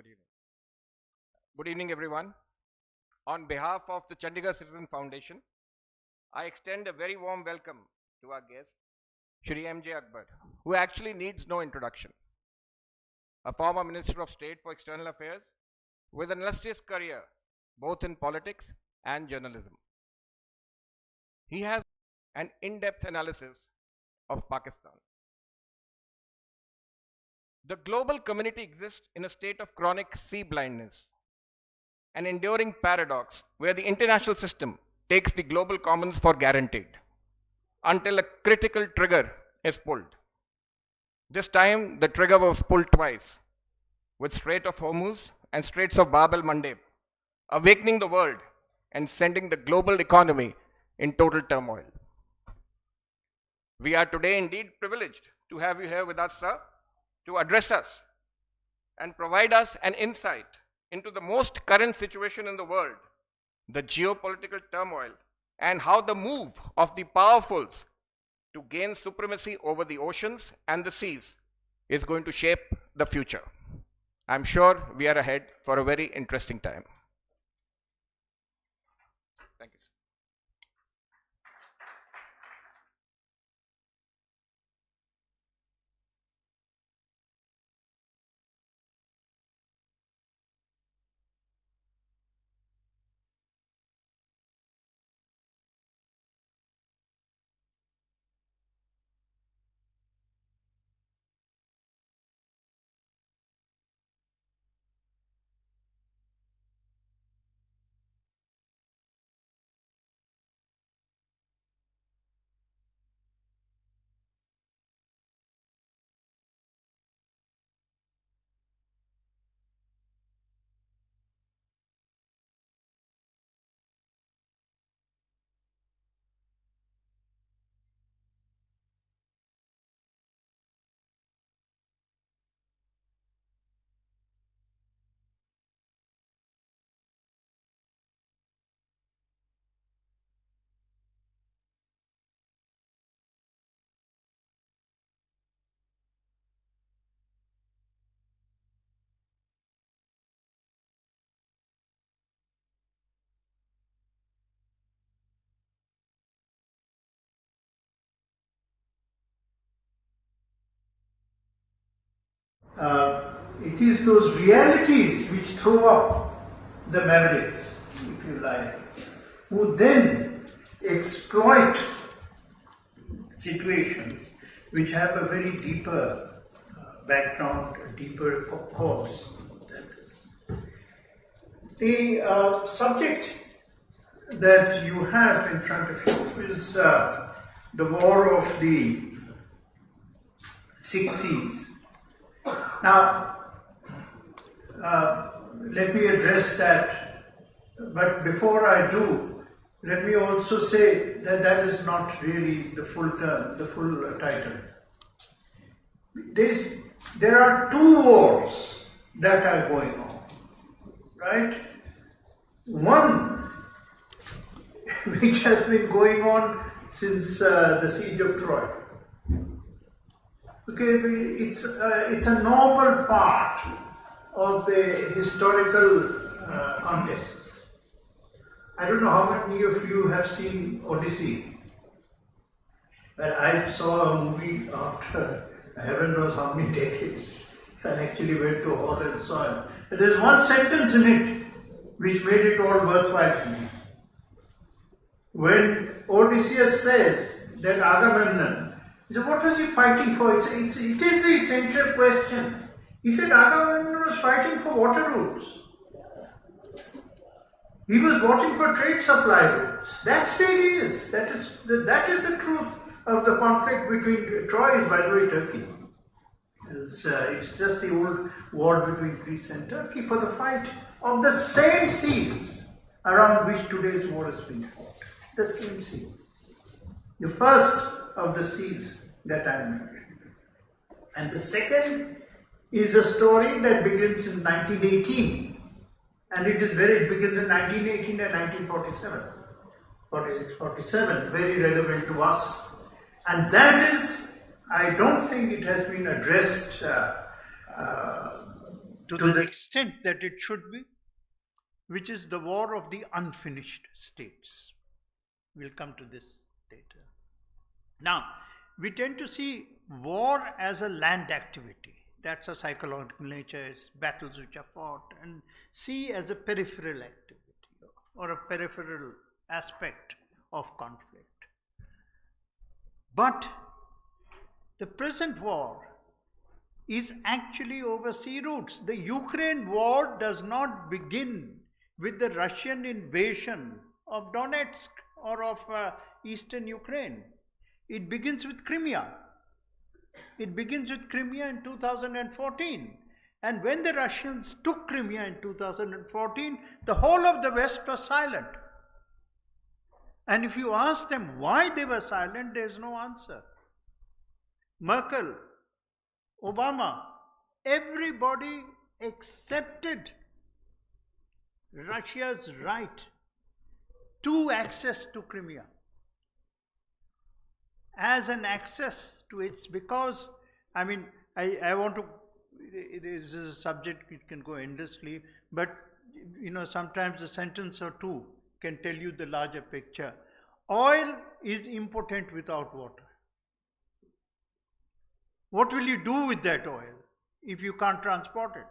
Good evening. Good evening, everyone. On behalf of the Chandigarh Citizen Foundation, I extend a very warm welcome to our guest, Shri M.J. Akbar, who actually needs no introduction. A former Minister of State for External Affairs with an illustrious career both in politics and journalism. He has an in-depth analysis of Pakistan. The global community exists in a state of chronic sea blindness, an enduring paradox where the international system takes the global commons for guaranteed until a critical trigger is pulled. This time, the trigger was pulled twice, with Strait of Hormuz and Straits of Bab el-Mandeb, awakening the world and sending the global economy in total turmoil. We are today indeed privileged to have you here with us, sir, to address us and provide us an insight into the most current situation in the world, the geopolitical turmoil, and how the move of the powerfuls to gain supremacy over the oceans and the seas is going to shape the future. I'm sure we are ahead for a very interesting time. Thank you, sir. It is those realities which throw up the mavericks, if you like, who then exploit situations which have a very deeper background, a deeper cause than this. The subject that you have in front of you is the War of the Six Seas. Now, let me address that, but before I do, let me also say that that is not really the full term, the full title. There are two wars that are going on, right? One, which has been going on since the siege of Troy. Okay, it's a normal part of the historical context. I don't know how many of you have seen Odyssey, but I saw a movie after heaven knows how many decades. I actually went to hall and saw it. But there's one sentence in it which made it all worthwhile to me. When Odysseus says that Agamemnon, he said, what was he fighting for? It is the essential question. He said Agamemnon was fighting for water routes. He was watching for trade supply routes. That still is. That is the truth of the conflict between Troy is, by the way, Turkey. It's just the old war between Greece and Turkey for the fight of the same seas around which today's war is being fought. The same sea. The first of the seas that I mentioned. And the second is a story that begins in 1918. And it begins in 1918 and 1947. 46, 47, very relevant to us. And that is, I don't think it has been addressed to the extent that it should be, which is the war of the unfinished states. We'll come to this later. Now, we tend to see war as a land activity. That's a psychological nature, it's battles which are fought, and sea as a peripheral activity or a peripheral aspect of conflict. But the present war is actually over sea routes. The Ukraine war does not begin with the Russian invasion of Donetsk or of eastern Ukraine. It begins with Crimea. It begins with Crimea in 2014. And when the Russians took Crimea in 2014, the whole of the West was silent. And if you ask them why they were silent, there is no answer. Merkel, Obama, everybody accepted Russia's right to access to Crimea as an access to it, because, I mean, I want to, it is a subject it can go endlessly, but you know, sometimes a sentence or two can tell you the larger picture. Oil is impotent without water. What will you do with that oil if you can't transport it?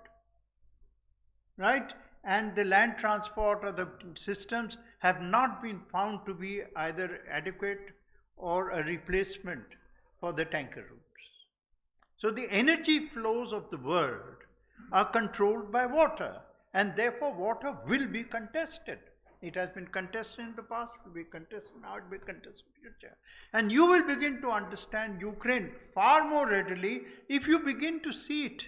Right? And the land transport or the systems have not been found to be either adequate or a replacement for the tanker routes. So the energy flows of the world are controlled by water, and therefore water will be contested. It has been contested in the past, will be contested now, it will be contested in the future. And you will begin to understand Ukraine far more readily if you begin to see it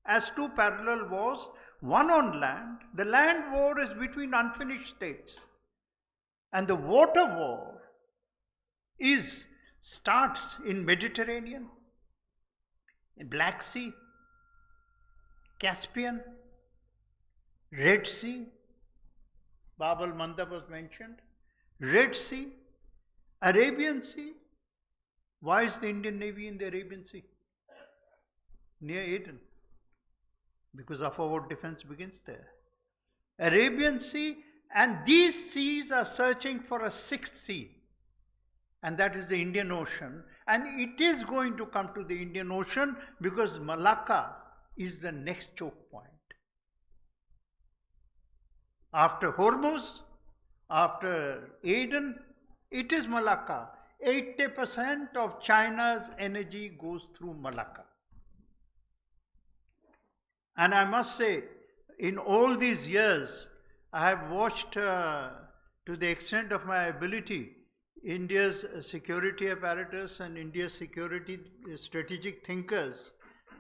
as two parallel wars, one on land. The land war is between unfinished states, and the water war starts in Mediterranean, in Black Sea, Caspian, Red Sea. Bab al-Mandab was mentioned. Red Sea, Arabian Sea. Why is the Indian Navy in the Arabian Sea? Near Aden. Because our forward defense begins there. Arabian Sea, and these seas are searching for a sixth sea, and that is the Indian Ocean, and it is going to come to the Indian Ocean because Malacca is the next choke point. After Hormuz, after Aden, it is Malacca. 80% of China's energy goes through Malacca. And I must say, in all these years, I have watched, to the extent of my ability, India's security apparatus and India's security strategic thinkers.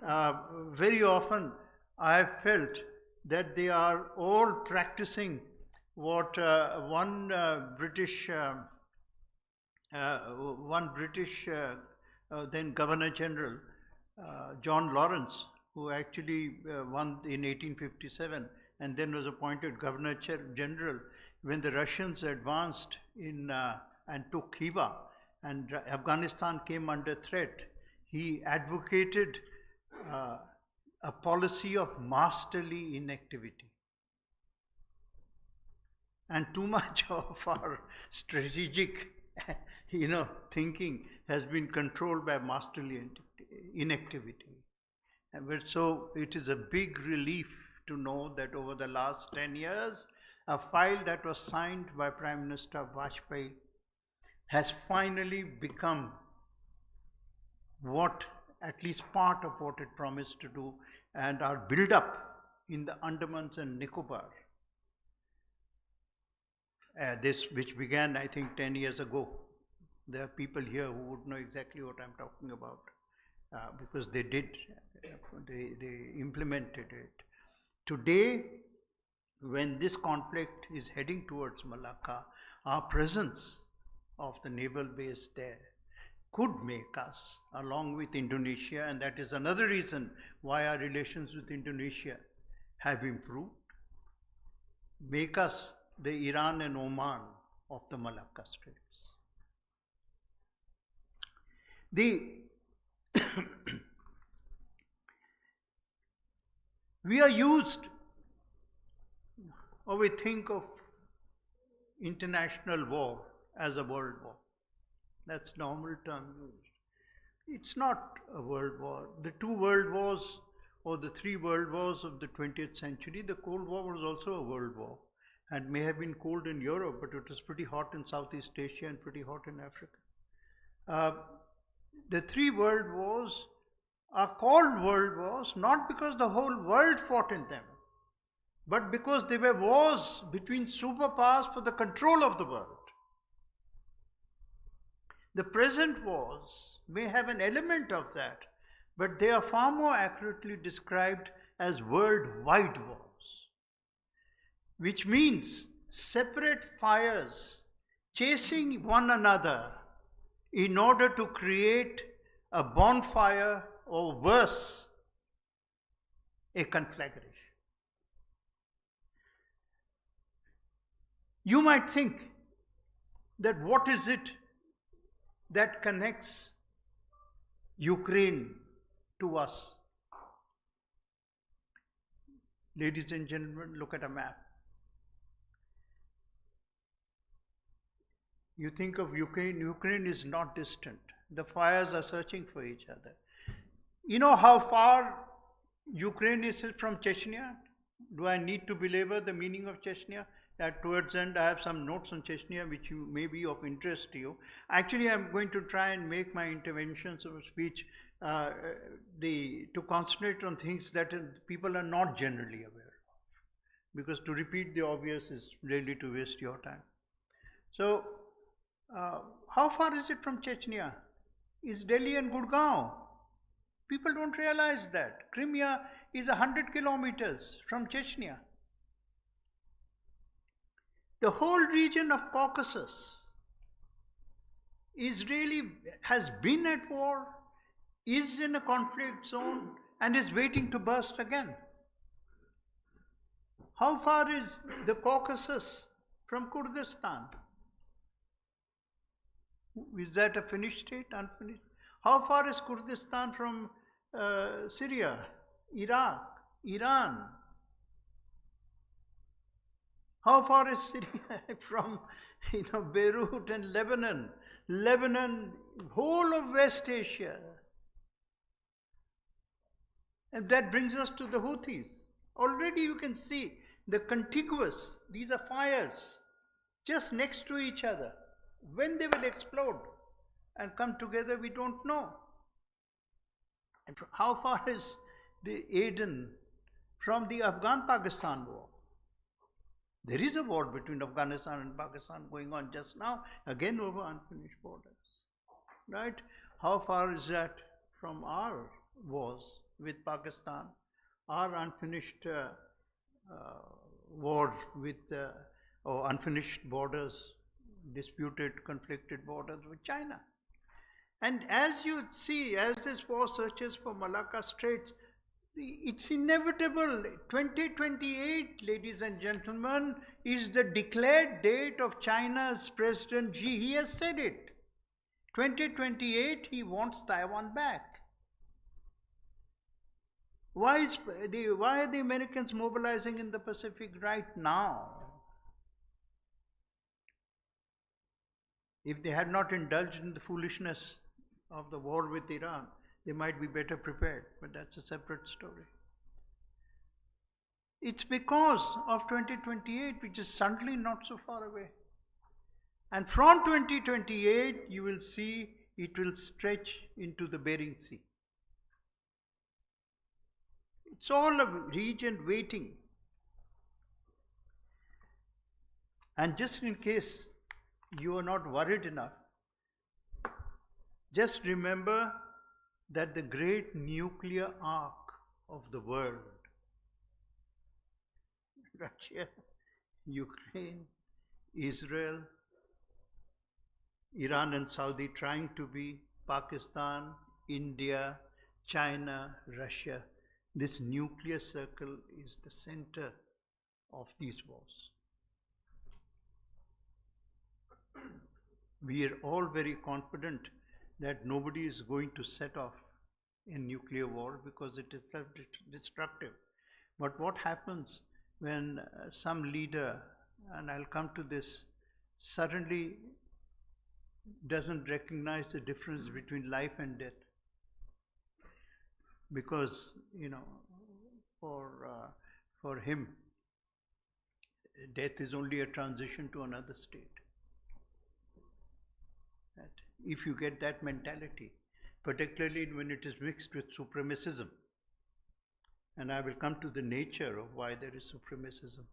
Very often I have felt that they are all practicing what one British then Governor General, John Lawrence, who actually won in 1857 and then was appointed Governor General when the Russians advanced in and took Khiva and Afghanistan came under threat. He advocated a policy of masterly inactivity. And too much of our strategic, thinking has been controlled by masterly inactivity. So it is a big relief to know that over the last 10 years, a file that was signed by Prime Minister Vajpayee has finally become what, at least part of what it promised to do, and our build-up in the Andamans and Nicobar. This which began, I think, 10 years ago. There are people here who would know exactly what I'm talking about because they did, they implemented it. Today, when this conflict is heading towards Malacca, our presence of the naval base there could make us, along with Indonesia, and that is another reason why our relations with Indonesia have improved, make us the Iran and Oman of the Malacca Straits. The We are used, or we think of international war as a world war. That's normal term used. It's not a world war. The two world wars or the three world wars of the 20th century, the Cold War was also a world war and may have been cold in Europe, but it was pretty hot in Southeast Asia and pretty hot in Africa. The three world wars are called world wars not because the whole world fought in them, but because they were wars between superpowers for the control of the world. The present wars may have an element of that, but they are far more accurately described as worldwide wars, which means separate fires chasing one another in order to create a bonfire or worse, a conflagration. You might think that what is it that connects Ukraine to us? Ladies and gentlemen, look at a map. You think of Ukraine, Ukraine is not distant. The fires are searching for each other. You know how far Ukraine is from Chechnya? Do I need to belabor the meaning of Chechnya? Towards the end, I have some notes on Chechnya which may be of interest to you. Actually, I'm going to try and make my interventions of speech to concentrate on things that people are not generally aware of. Because to repeat the obvious is really to waste your time. So, how far is it from Chechnya? Is Delhi and Gurgaon. People don't realize that. Crimea is 100 kilometers from Chechnya. The whole region of Caucasus has been at war, is in a conflict zone, and is waiting to burst again. How far is the Caucasus from Kurdistan? Is that a finished state, unfinished? How far is Kurdistan from Syria, Iraq, Iran? How far is Syria from Beirut and Lebanon? Lebanon, whole of West Asia. And that brings us to the Houthis. Already you can see the contiguous, these are fires just next to each other. When they will explode and come together, we don't know. And how far is the Aden from the Afghan-Pakistan war? There is a war between Afghanistan and Pakistan going on just now, again over unfinished borders, right? How far is that from our wars with Pakistan, our unfinished war with, or unfinished borders, disputed, conflicted borders with China? And as you see, as this war searches for Malacca Straits, it's inevitable. 2028, ladies and gentlemen, is the declared date of China's President Xi. He has said it. 2028, he wants Taiwan back. Why are the Americans mobilizing in the Pacific right now? If they had not indulged in the foolishness of the war with Iran, they might be better prepared, but that's a separate story. It's because of 2028, which is suddenly not so far away. And from 2028, you will see it will stretch into the Bering Sea. It's all a region waiting. And just in case you are not worried enough, just remember that the great nuclear arc of the world, Russia, Ukraine, Israel, Iran and Saudi trying to be, Pakistan, India, China, Russia, this nuclear circle is the center of these wars. We are all very confident that nobody is going to set off a nuclear war because it is self-destructive. But what happens when some leader, and I'll come to this, suddenly doesn't recognize the difference between life and death? Because, for him, death is only a transition to another state. That if you get that mentality, particularly when it is mixed with supremacism, and I will come to the nature of why there is supremacism.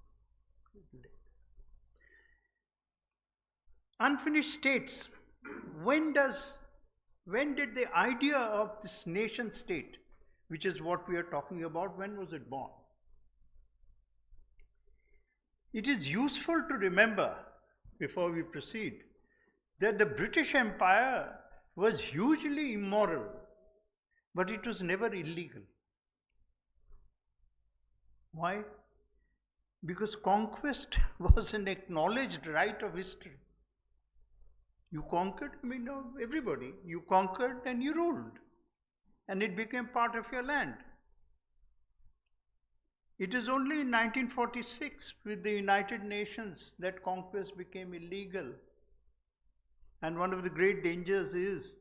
Unfinished states. When did the idea of this nation state, which is what we are talking about, when was it born? It is useful to remember, before we proceed, that the British Empire was hugely immoral, but it was never illegal. Why? Because conquest was an acknowledged right of history. You conquered, everybody. You conquered and you ruled. And it became part of your land. It is only in 1946 with the United Nations that conquest became illegal. And one of the great dangers is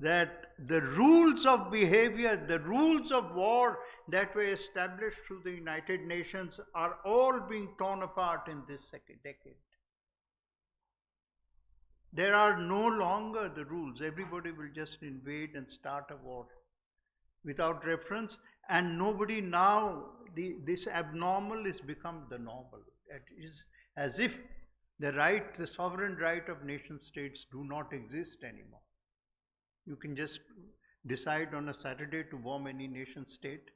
that the rules of behavior, the rules of war that were established through the United Nations are all being torn apart in this second decade. There are no longer the rules. Everybody will just invade and start a war without reference, and nobody now, this abnormal has become the normal. It is as if the sovereign right of nation states do not exist anymore. You can just decide on a Saturday to bomb any nation state,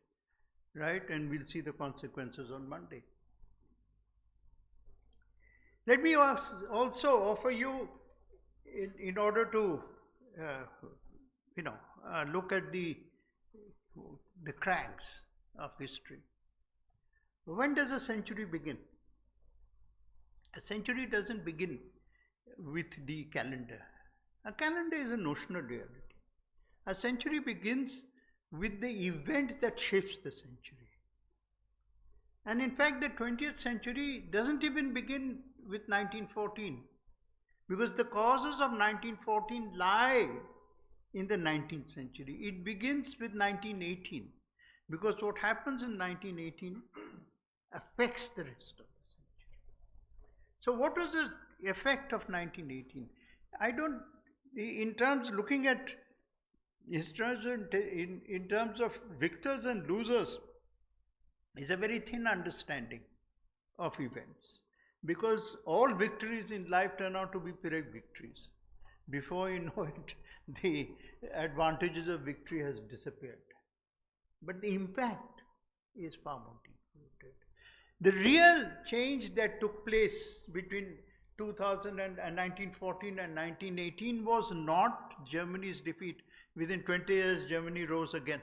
right? And we'll see the consequences on Monday. Let me also offer you, in order to, look at the cranks of history. When does a century begin? A century doesn't begin with the calendar. A calendar is a notional reality. A century begins with the event that shapes the century. And in fact, the 20th century doesn't even begin with 1914, because the causes of 1914 lie in the 19th century. It begins with 1918, because what happens in 1918 affects the rest of the century. So what was the effect of 1918? In terms of victors and losers, is a very thin understanding of events, because all victories in life turn out to be Pyrrhic victories. Before you know it, the advantages of victory has disappeared. But the impact is far more deep-rooted. The real change that took place between 2000 and 1914 and 1918 was not Germany's defeat. Within 20 years, Germany rose again.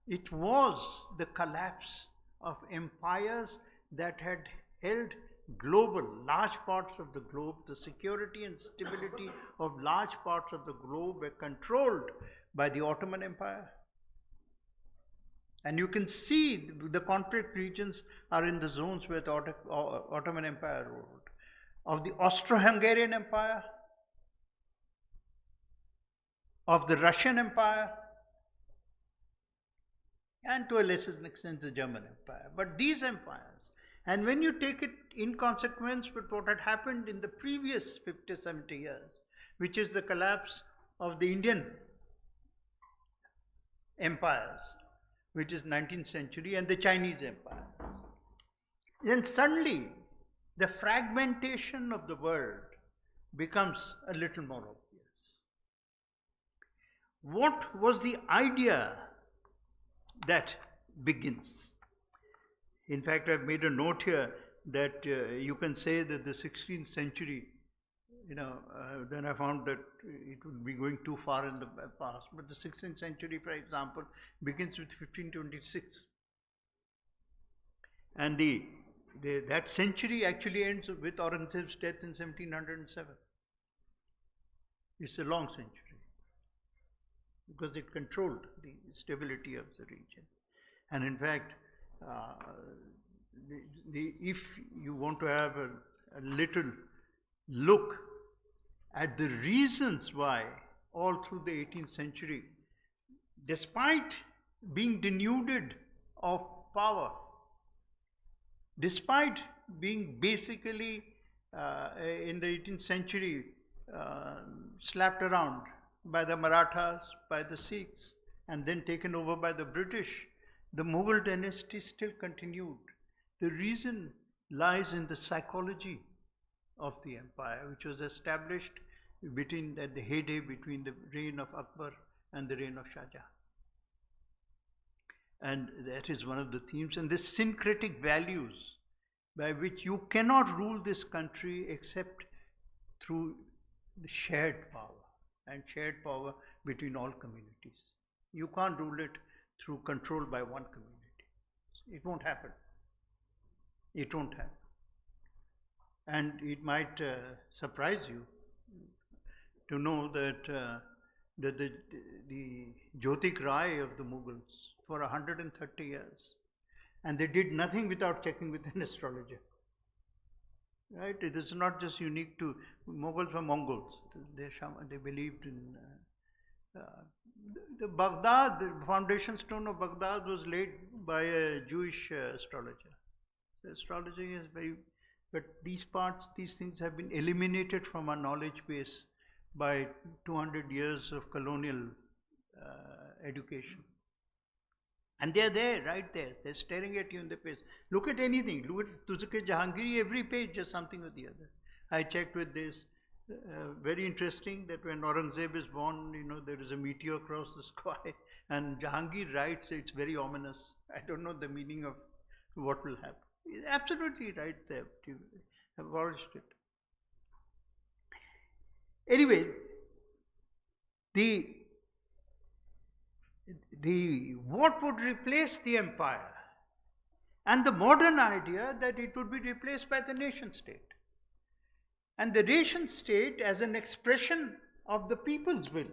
It was the collapse of empires that had held large parts of the globe. The security and stability of large parts of the globe were controlled by the Ottoman Empire. And you can see the conflict regions are in the zones where the Ottoman Empire ruled. Of the Austro-Hungarian Empire, of the Russian Empire, and to a lesser extent the German Empire. But these empires, and when you take it in consequence with what had happened in the previous 50, 70 years, which is the collapse of the Indian empires, which is 19th century, and the Chinese empire, then suddenly the fragmentation of the world becomes a little more obvious. What was the idea that begins? In fact, I've made a note here that you can say that the 16th century, then I found that it would be going too far in the past. But the 16th century, for example, begins with 1526. And that century actually ends with Aurangzeb's death in 1707. It's a long century, because it controlled the stability of the region. And in fact, uh, if you want to have a little look at the reasons why all through the 18th century, despite being denuded of power, despite being basically in the 18th century slapped around by the Marathas, by the Sikhs, and then taken over by the British, the Mughal dynasty still continued. The reason lies in the psychology of the empire, which was established at the heyday between the reign of Akbar and the reign of Shah Jahan. And that is one of the themes, and the syncretic values by which you cannot rule this country except through the shared power, and shared power between all communities. You can't rule it through control by one community. It won't happen. It won't happen. And it might surprise you to know that the Jyotik Rai of the Mughals for 130 years, and they did nothing without checking with an astrologer. Right? It is not just unique to Mughals or Mongols. They believed in the Baghdad. The foundation stone of Baghdad was laid by a Jewish astrologer. The astrology is very, but these things have been eliminated from our knowledge base by 200 years of colonial education. And they're there, right there. They're staring at you in the face. Look at anything. Look at Tuzke Jahangiri, every page is something or the other. I checked with this. Very interesting that when Aurangzeb is born, there is a meteor across the sky. And Jahangir writes, it's very ominous. I don't know the meaning of what will happen. He's absolutely right there. You have abolished it. Anyway, what would replace the empire, and the modern idea that it would be replaced by the nation state, and the nation state as an expression of the people's will,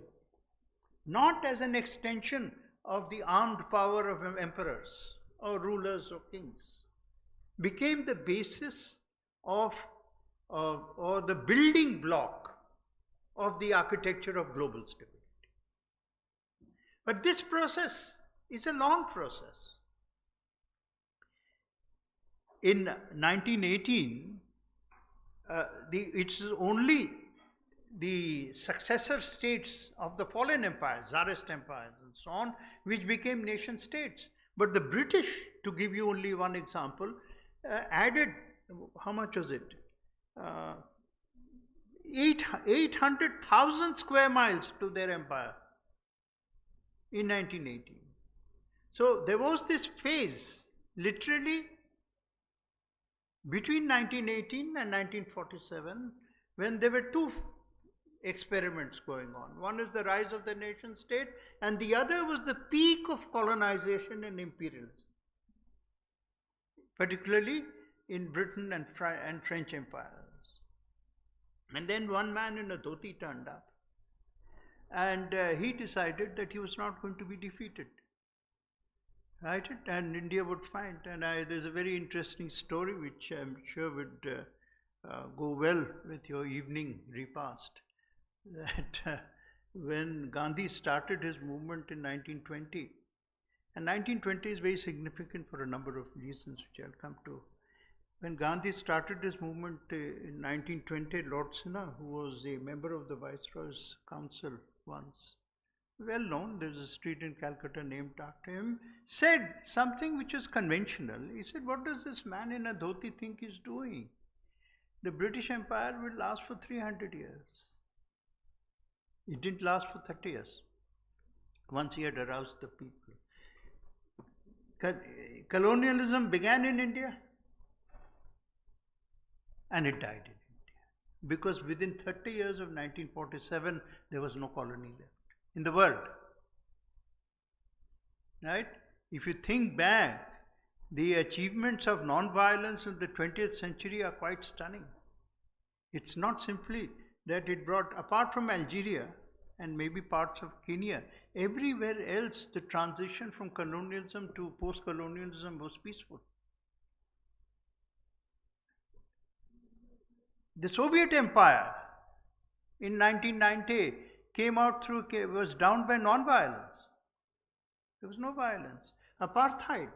not as an extension of the armed power of emperors or rulers or kings, became the basis of or the building block of the architecture of global stability. But this process is a long process. In 1918, it's only the successor states of the fallen empires, Tsarist empires and so on, which became nation states. But the British, to give you only one example, added, how much was it? 800,000 square miles to their empire in 1918. So there was this phase, literally, between 1918 and 1947, when there were two experiments going on. One is the rise of the nation state, and the other was the peak of colonization and imperialism, particularly in Britain and French empires. And then one man in a dhoti turned up, and he decided that he was not going to be defeated. Right? And India would find. And there's a very interesting story which I'm sure would go well with your evening repast. That when Gandhi started his movement in 1920, and 1920 is very significant for a number of reasons which I'll come to. When Gandhi started his movement in 1920, Lord Sinha, who was a member of the Viceroy's Council once, well known, there's a street in Calcutta named after him, said something which was conventional. He said, what does this man in a dhoti think he's doing? The British Empire will last for 300 years. It didn't last for 30 years, once he had aroused the people. Colonialism began in India, and it died in India. Because within 30 years of 1947, there was no colony left in the world. Right? If you think back, the achievements of non-violence in the 20th century are quite stunning. It's not simply that it brought, apart from Algeria and maybe parts of Kenya, everywhere else the transition from colonialism to post-colonialism was peaceful. The Soviet Empire in 1990 was down by non-violence. There was no violence. Apartheid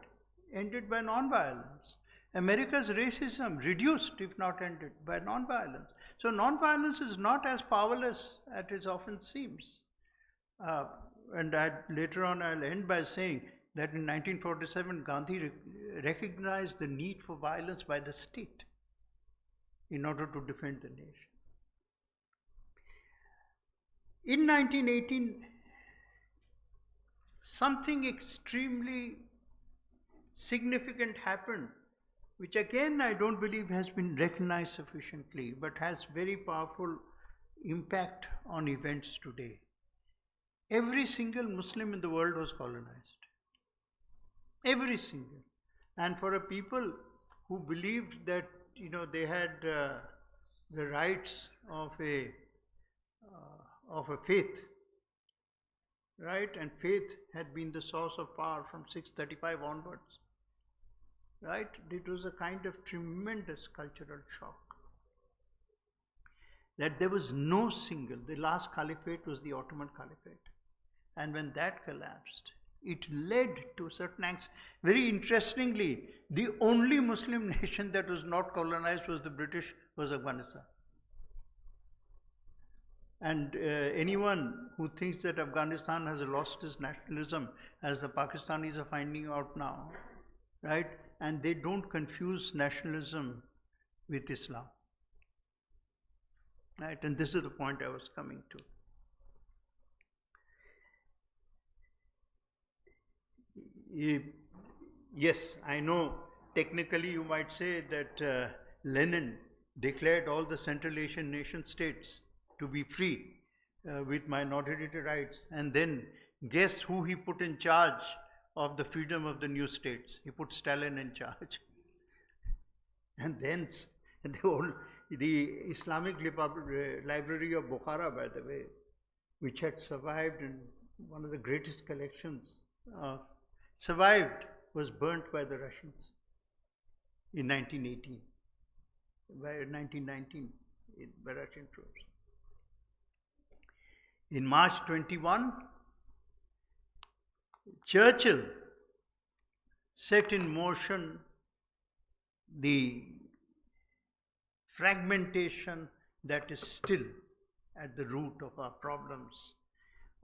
ended by non-violence. America's racism reduced, if not ended, by non-violence. So non-violence is not as powerless as it often seems. Later on I'll end by saying that in 1947 Gandhi recognized the need for violence by the state in order to defend the nation. In 1918, something extremely significant happened, which again I don't believe has been recognized sufficiently, but has very powerful impact on events today. Every single Muslim in the world was colonized. Every single. And for a people who believed that they had the rights of a faith, right? And faith had been the source of power from 635 onwards, right? It was a kind of tremendous cultural shock. That there was no the last caliphate was the Ottoman Caliphate. And when that collapsed, it led to certain acts. Very interestingly, the only Muslim nation that was not colonized was the British, was Afghanistan. And anyone who thinks that Afghanistan has lost its nationalism, as the Pakistanis are finding out now, right? And they don't confuse nationalism with Islam. Right? And this is the point I was coming to. Yes, I know technically you might say that Lenin declared all the Central Asian nation states to be free with minority rights, and then guess who he put in charge of the freedom of the new states? He put Stalin in charge. And then the Islamic Library of Bukhara, by the way, which had survived in one of the greatest collections, survived, was burnt by the Russians in 1918, by 1919, by Russian troops. In March 21, Churchill set in motion the fragmentation that is still at the root of our problems.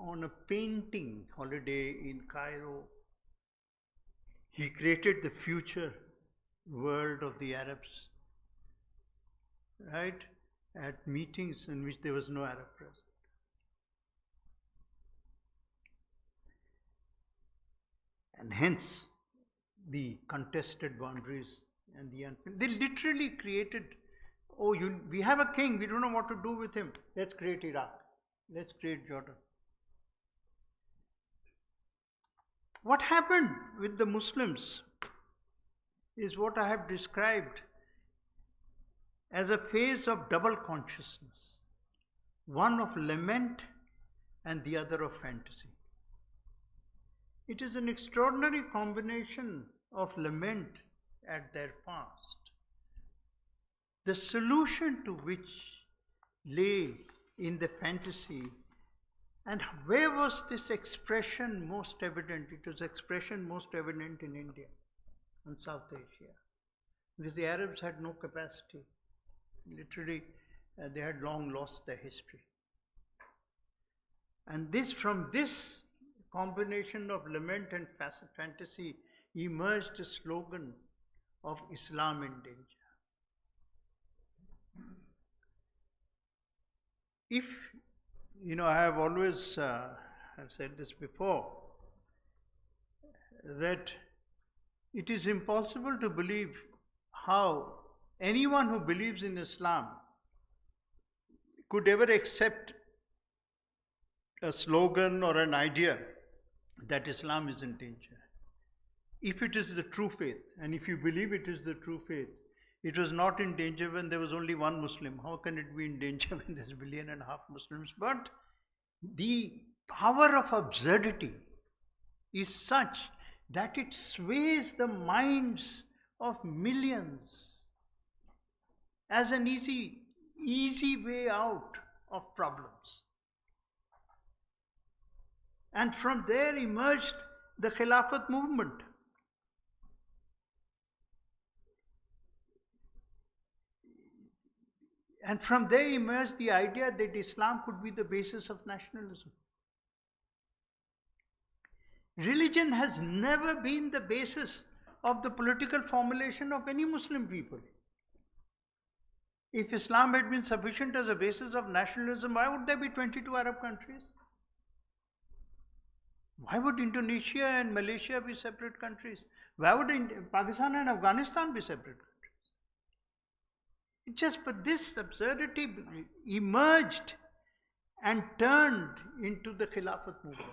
On a painting holiday in Cairo, he created the future world of the Arabs, right? At meetings in which there was no Arab present. And hence the contested boundaries and they literally created, we have a king, we don't know what to do with him. Let's create Iraq. Let's create Jordan. What happened with the Muslims is what I have described as a phase of double consciousness, one of lament and the other of fantasy. It is an extraordinary combination of lament at their past, the solution to which lay in the fantasy. And where was this expression most evident? It was expression most evident in India and South Asia, because the Arabs had no capacity. Literally, they had long lost their history. And from this combination of lament and fantasy emerged a slogan of Islam in danger. If, I have always I've said this before, that it is impossible to believe how anyone who believes in Islam could ever accept a slogan or an idea that Islam is in danger. If it is the true faith, and if you believe it is the true faith, it was not in danger when there was only one Muslim. How can it be in danger when there's 1.5 billion Muslims? But the power of absurdity is such that it sways the minds of millions as an easy way out of problems. And from there emerged the Khilafat movement. And from there emerged the idea that Islam could be the basis of nationalism. Religion has never been the basis of the political formulation of any Muslim people. If Islam had been sufficient as a basis of nationalism, why would there be 22 Arab countries? Why would Indonesia and Malaysia be separate countries? Why would Pakistan and Afghanistan be separate countries? But this absurdity emerged and turned into the Khilafat movement.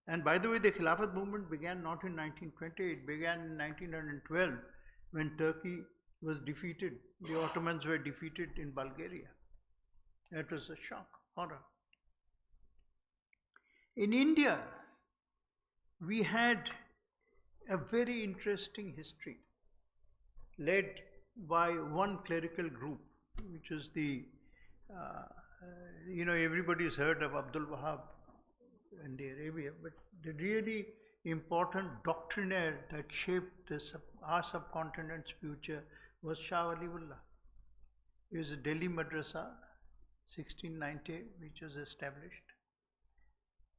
And by the way, the Khilafat movement began not in 1920, it began in 1912 when Turkey was defeated, the Ottomans were defeated in Bulgaria. That was a shock, horror. In India, we had a very interesting history led by one clerical group, which was everybody's heard of Abdul Wahab in Arabia, but the really important doctrinaire that shaped our subcontinent's future was Shah Waliullah. It was a Delhi Madrasa, 1690, which was established.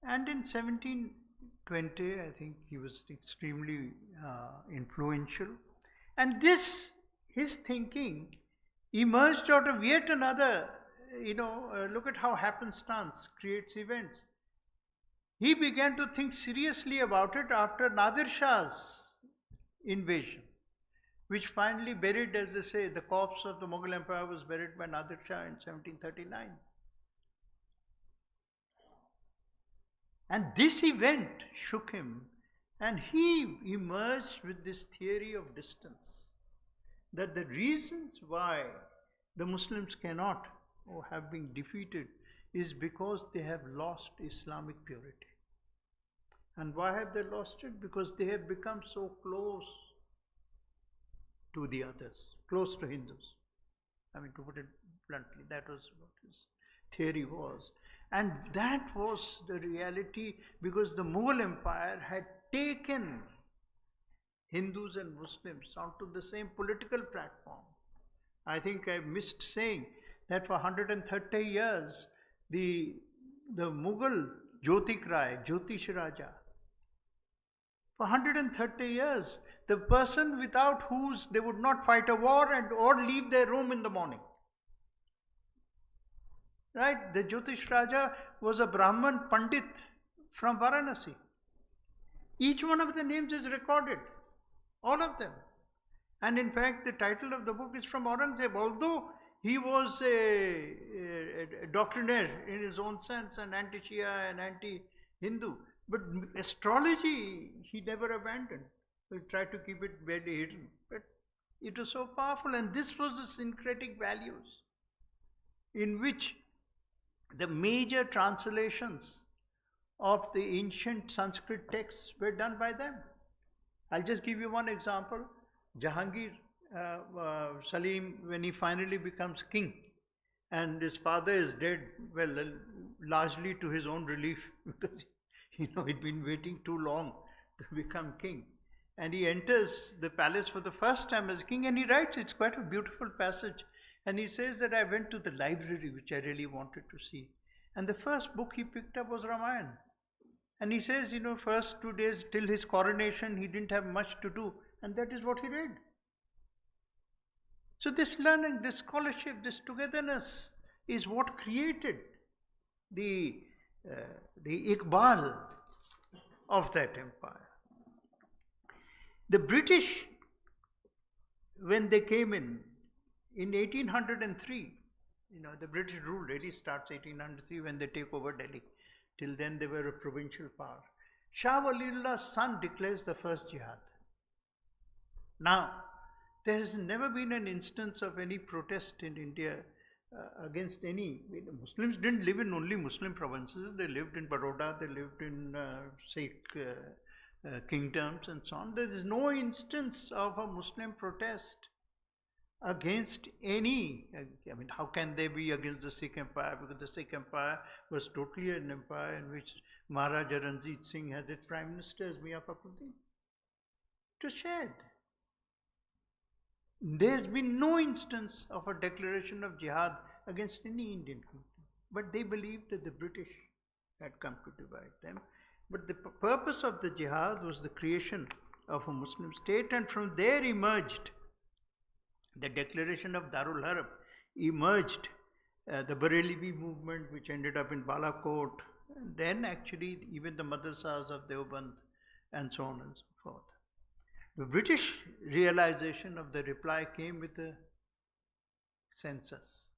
And in 1720, I think he was extremely influential. And his thinking emerged out of yet another, look at how happenstance creates events. He began to think seriously about it after Nadir Shah's invasion, which finally buried, as they say, the corpse of the Mughal Empire was buried by Nadir Shah in 1739. And this event shook him, and he emerged with this theory of distance, that the reasons why the Muslims cannot or have been defeated is because they have lost Islamic purity. And why have they lost it? Because they have become so close to the others, close to Hindus. I mean, to put it bluntly, that was what his theory was. And that was the reality, because the Mughal Empire had taken Hindus and Muslims onto the same political platform. I think I missed saying that for 130 years, the Mughal Jyotik Rai, Jyotish Raja, for 130 years, the person without whose they would not fight a war or leave their room in the morning. Right? The Jyotish Raja was a Brahman Pandit from Varanasi. Each one of the names is recorded, all of them. And in fact, the title of the book is from Aurangzeb. Although he was a doctrinaire in his own sense, and anti-Shia and anti-Hindu, but astrology he never abandoned. He tried to keep it very hidden. But it was so powerful, and this was the syncretic values in which the major translations of the ancient Sanskrit texts were done by them. I'll just give you one example. Jahangir Salim, when he finally becomes king and his father is dead, well, largely to his own relief, because he'd been waiting too long to become king. And he enters the palace for the first time as king, and he writes, it's quite a beautiful passage. And he says that I went to the library, which I really wanted to see. And the first book he picked up was Ramayana. And he says, first 2 days till his coronation, he didn't have much to do. And that is what he read. So this learning, this scholarship, this togetherness is what created the Akbar of that empire. The British, when they came in 1803, the British rule really starts 1803 when they take over Delhi. Till then they were a provincial power. Shah Waliullah's son declares the first jihad. Now, there has never been an instance of any protest in India against any. Muslims didn't live in only Muslim provinces, they lived in Baroda, they lived in Sikh kingdoms and so on. There is no instance of a Muslim protest against any. I mean, how can they be against the Sikh Empire? Because the Sikh Empire was totally an empire in which Maharaja Ranjit Singh has its prime minister as Mian Fakhruddin. It was shared. There's been no instance of a declaration of jihad against any Indian kingdom. But they believed that the British had come to divide them. But the purpose of the jihad was the creation of a Muslim state, and from there emerged the declaration of Darul Harb, emerged the Barelvi movement, which ended up in Balakot, and then actually even the madrasas of Deoband, and so on and so forth. The British realization of the reply came with the census.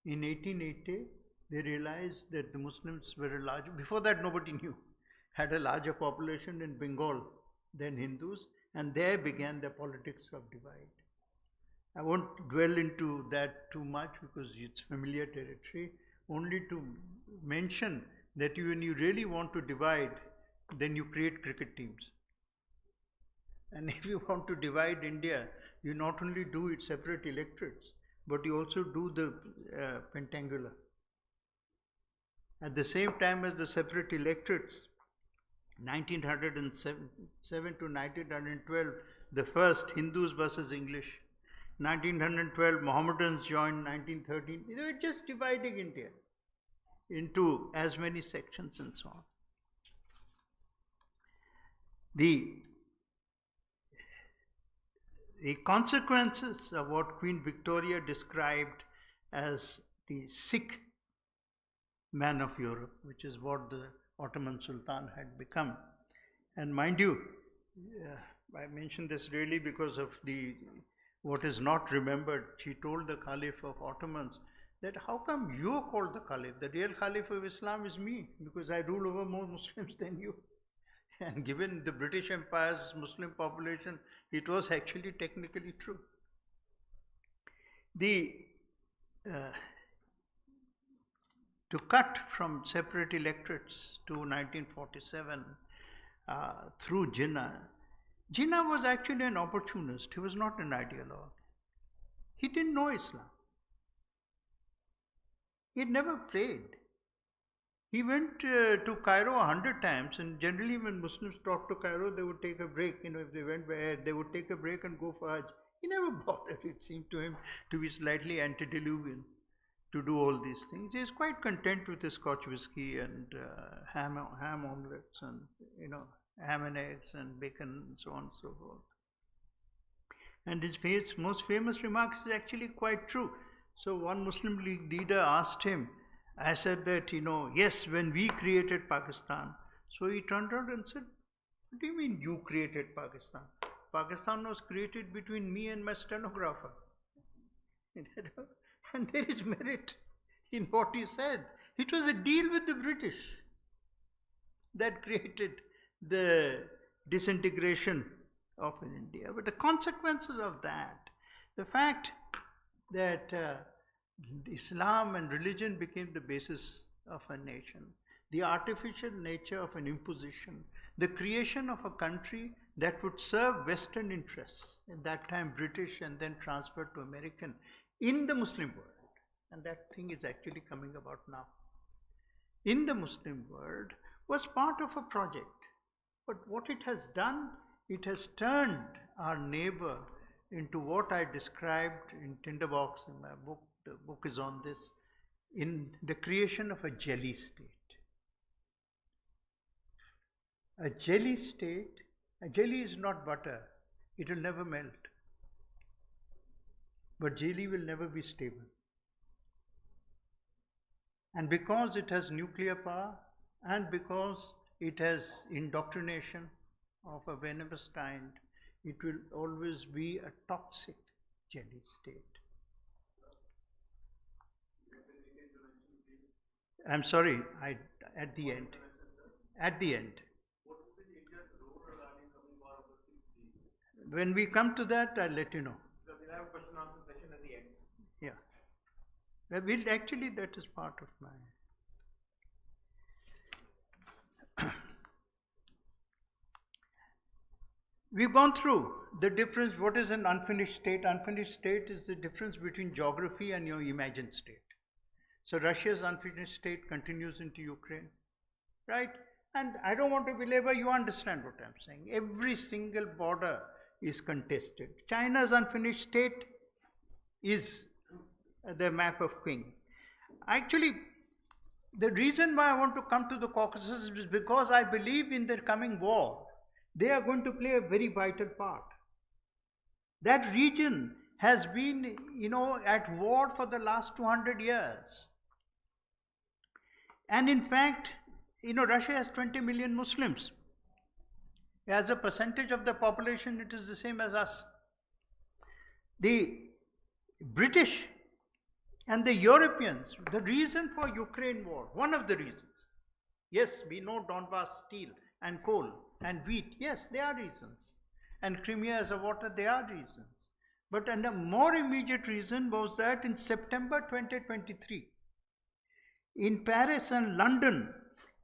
In 1880, they realized that the Muslims were a large, before that nobody knew, had a larger population in Bengal than Hindus, and there began the politics of divide. I won't dwell into that too much because it's familiar territory, only to mention that when you really want to divide, then you create cricket teams. And if you want to divide India, you not only do it separate electorates, but you also do the pentangular. At the same time as the separate electorates, 1907 to 1912, the first Hindus versus English. 1912, Mohammedans joined. 1913, they were just dividing India into as many sections and so on. The consequences of what Queen Victoria described as the Sikh man of Europe, which is what the Ottoman Sultan had become. And mind you, I mention this really because of what is not remembered. She told the Caliph of Ottomans that how come you are called the Caliph? The real Caliph of Islam is me, because I rule over more Muslims than you. And given the British Empire's Muslim population, it was actually technically true. To cut from separate electorates to 1947 through Jinnah, Jinnah was actually an opportunist. He was not an ideologue. He didn't know Islam. He had never prayed. He went to Cairo 100 times, and generally when Muslims talked to Cairo, they would take a break. If they went by air, they would take a break and go for Hajj. He never bothered. It seemed to him to be slightly antediluvian to do all these things. He is quite content with his Scotch whiskey and ham omelets and ham and eggs and bacon and so on and so forth. And his most famous remark is actually quite true. So one Muslim League leader asked him, I said that, yes, when we created Pakistan. So he turned around and said, what do you mean you created Pakistan? Pakistan was created between me and my stenographer. And there is merit in what he said. It was a deal with the British that created the disintegration of India. But the consequences of that, the fact that Islam and religion became the basis of a nation, the artificial nature of an imposition, the creation of a country that would serve Western interests, at that time British and then transferred to American, in the Muslim world. And that thing is actually coming about now. In the Muslim world was part of a project. But what it has done, it has turned our neighbor into what I described in Tinderbox in my book. The book is on this, in the creation of a jelly state. A jelly state, a jelly is not butter, it will never melt. But jelly will never be stable. And because it has nuclear power, and because it has indoctrination of a venomous kind, it will always be a toxic jelly state. I'm sorry, at the end. At the end. When we come to that, I'll let you know. Because we'll have a question and answer session at the end. Yeah. Well, actually, that is part of my. We've gone through the difference. What is an unfinished state? Unfinished state is the difference between geography and your imagined state. So Russia's unfinished state continues into Ukraine, right? And I don't want to belabor, you understand what I'm saying. Every single border is contested. China's unfinished state is the map of Qing. Actually, the reason why I want to come to the Caucasus is because I believe in the coming war, they are going to play a very vital part. That region has been, at war for the last 200 years. And in fact, Russia has 20 million Muslims. As a percentage of the population, it is the same as us. The British and the Europeans, the reason for Ukraine war, one of the reasons, yes, we know Donbass steel and coal and wheat, yes, they are reasons. And Crimea as a water, they are reasons. But a more immediate reason was that in September 2023, in Paris and London,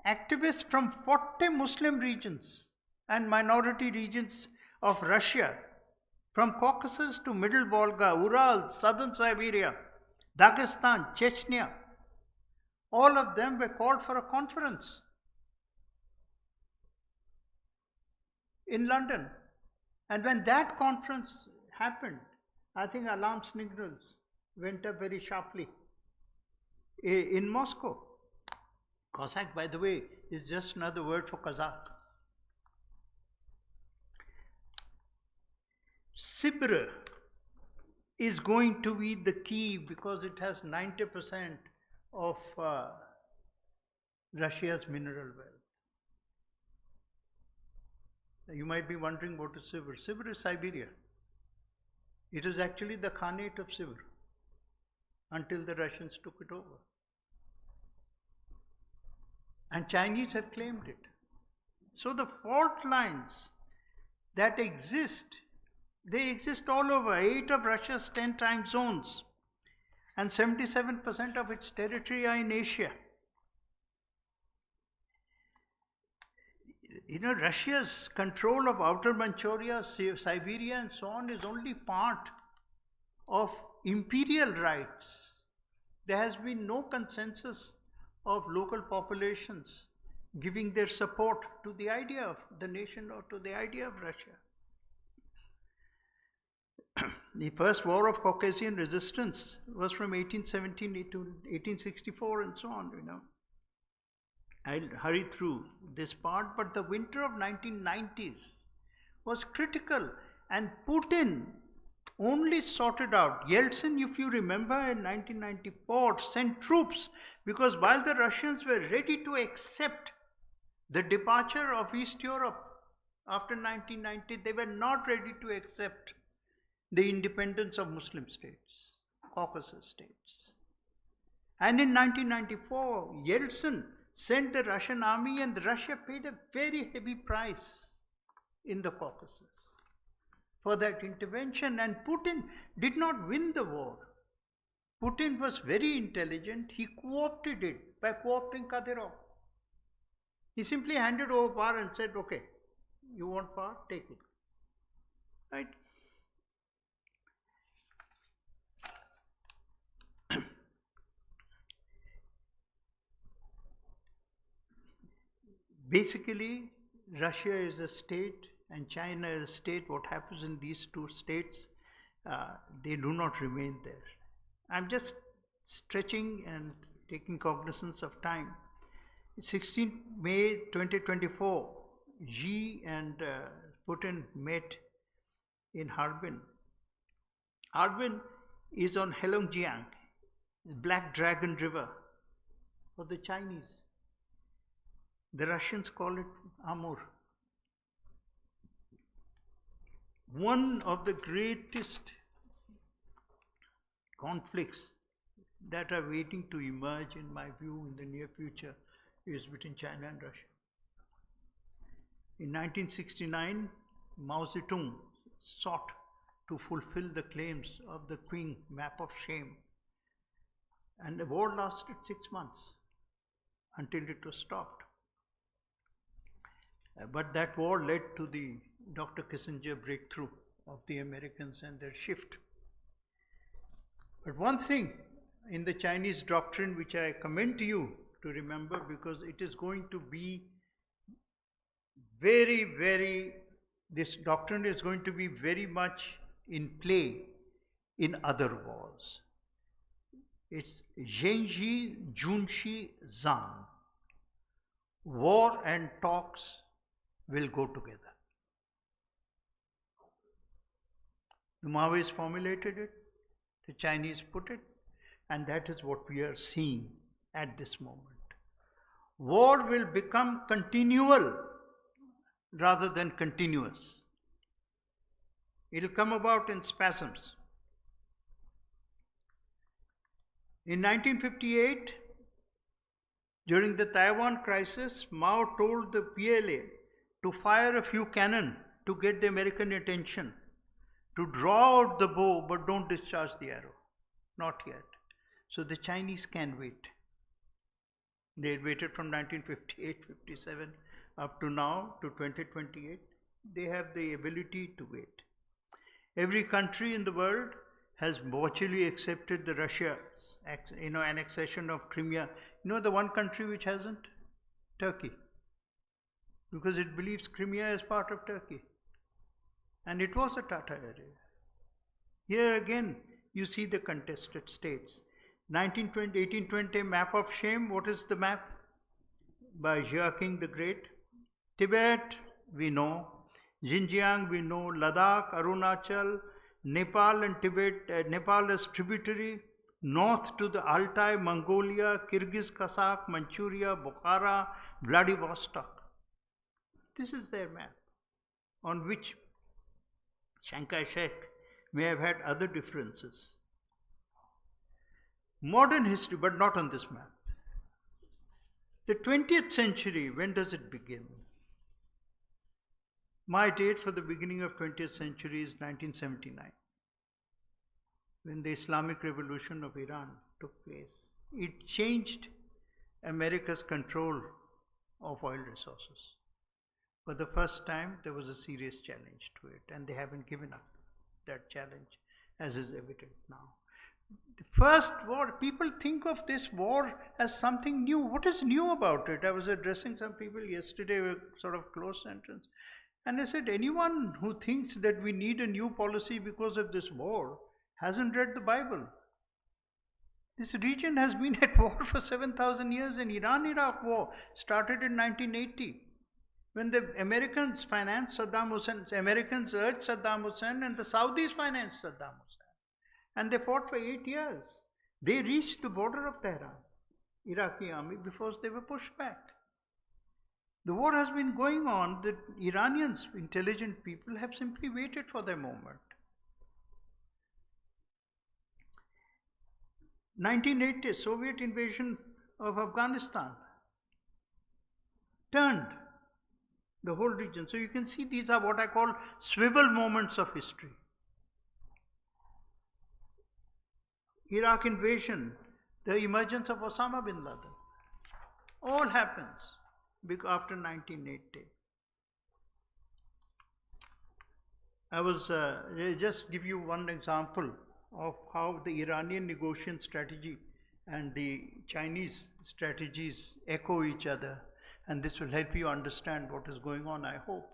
activists from 40 Muslim regions and minority regions of Russia, from Caucasus to Middle Volga, Ural, Southern Siberia, Dagestan, Chechnya, all of them were called for a conference in London. And when that conference happened, I think alarm signals went up very sharply in Moscow. Cossack, by the way, is just another word for Kazakh. Sibir is going to be the key because it has 90% of Russia's mineral wealth. You might be wondering what is Sibir. Sibir is Siberia. It is actually the Khanate of Sibir until the Russians took it over. And Chinese have claimed it. So the fault lines that exist, they exist all over. 8 of Russia's 10 time zones and 77% of its territory are in Asia. Russia's control of Outer Manchuria, Siberia and so on is only part of imperial rights. There has been no consensus of local populations giving their support to the idea of the nation or to the idea of Russia. The first war of Caucasian resistance was from 1817 to 1864 and so on, I'll hurry through this part, but the winter of 1990s was critical and Putin only sorted out. Yeltsin, if you remember, in 1994 sent troops because while the Russians were ready to accept the departure of East Europe after 1990, they were not ready to accept the independence of Muslim states, Caucasus states. And in 1994, Yeltsin sent the Russian army and Russia paid a very heavy price in the Caucasus for that intervention, and Putin did not win the war. Putin was very intelligent. He co-opted it by co-opting Kadyrov. He simply handed over power and said, okay, you want power, take it. Right? Basically, Russia is a state and China is a state. What happens in these two states, they do not remain there. I'm just stretching and taking cognizance of time. 16 May 2024, Xi and Putin met in Harbin. Harbin is on Heilongjiang, Black Dragon River for the Chinese. The Russians call it Amur. One of the greatest conflicts that are waiting to emerge, in my view, in the near future is between China and Russia. In 1969, Mao Zedong sought to fulfill the claims of the Qing map of shame And the war lasted 6 months until it was stopped. But that war led to the Dr. Kissinger breakthrough of the Americans and their shift. But one thing in the Chinese doctrine which I commend to you to remember, because it is going to be this doctrine is going to be very much in play in other wars. It's Zhenji Junshi Zhang. War and talks will go together. The Maoists formulated it, the Chinese put it, and that is what we are seeing at this moment. War will become continual rather than continuous. It will come about in spasms. In 1958, during the Taiwan crisis, Mao told the PLA to fire a few cannon to get the American attention, to draw out the bow but don't discharge the arrow. Not yet. So the Chinese can wait. They had waited from 1958-57 up to now to 2028. They have the ability to wait. Every country in the world has virtually accepted the Russia's annexation of Crimea. The one country which hasn't? Turkey. Because it believes Crimea is part of Turkey. And it was a Tatar area. Here again, you see the contested states. 1820 map of shame. What is the map? By Joachim the Great. Tibet, we know. Xinjiang, we know. Ladakh, Arunachal, Nepal and Tibet. Nepal is tributary. North to the Altai, Mongolia, Kyrgyz, Kazakh, Manchuria, Bukhara, Vladivostok. This is their map, on which Chiang Kai-shek may have had other differences. Modern history, but not on this map. The 20th century, when does it begin? My date for the beginning of 20th century is 1979. When the Islamic Revolution of Iran took place. It changed America's control of oil resources. For the first time, there was a serious challenge to it, and they haven't given up that challenge, as is evident now. The first war, people think of this war as something new. What is new about it? I was addressing some people yesterday with sort of close sentence, and I said, anyone who thinks that we need a new policy because of this war hasn't read the Bible. This region has been at war for 7,000 years. The Iran-Iraq war started in 1980. When the Americans financed Saddam Hussein, the Americans urged Saddam Hussein and the Saudis financed Saddam Hussein. And they fought for 8 years. They reached the border of Tehran, Iraqi army, before they were pushed back. The war has been going on. The Iranians, intelligent people, have simply waited for their moment. 1980, Soviet invasion of Afghanistan turned the whole region. So you can see these are what I call swivel moments of history. Iraq invasion, the emergence of Osama bin Laden, all happens after 1980. I was just give you one example of how the Iranian negotiation strategy and the Chinese strategies echo each other, and this will help you understand what is going on, I hope.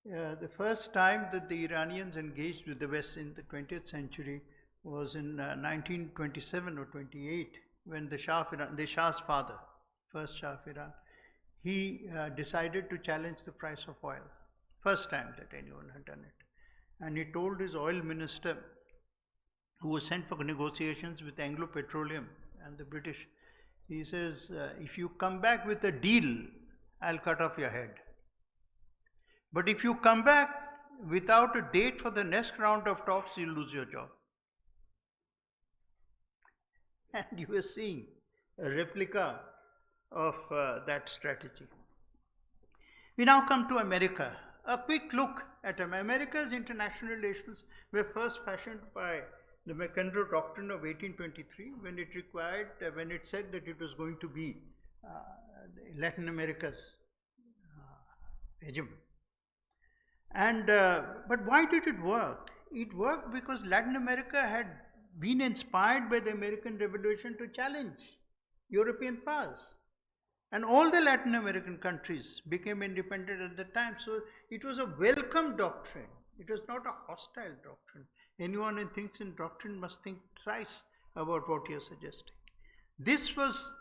The first time that the Iranians engaged with the West in the 20th century was in 1927 or 28, when the Shah of Iran, the Shah's father, first Shah of Iran, he decided to challenge the price of oil. First time that anyone had done it. And he told his oil minister, who was sent for negotiations with Anglo Petroleum and the British, he says, if you come back with a deal, I'll cut off your head. But if you come back without a date for the next round of talks, you'll lose your job. And you were seeing a replica of that strategy. We now come to America. A quick look at America's international relations were first fashioned by the Mackenzie Doctrine of 1823, when it required, when it said that it was going to be Latin America's hegemony. And but why did it work? It worked because Latin America had been inspired by the American Revolution to challenge European powers. And all the Latin American countries became independent at the time. So it was a welcome doctrine. It was not a hostile doctrine. Anyone who thinks in doctrine must think thrice about what you're suggesting. This was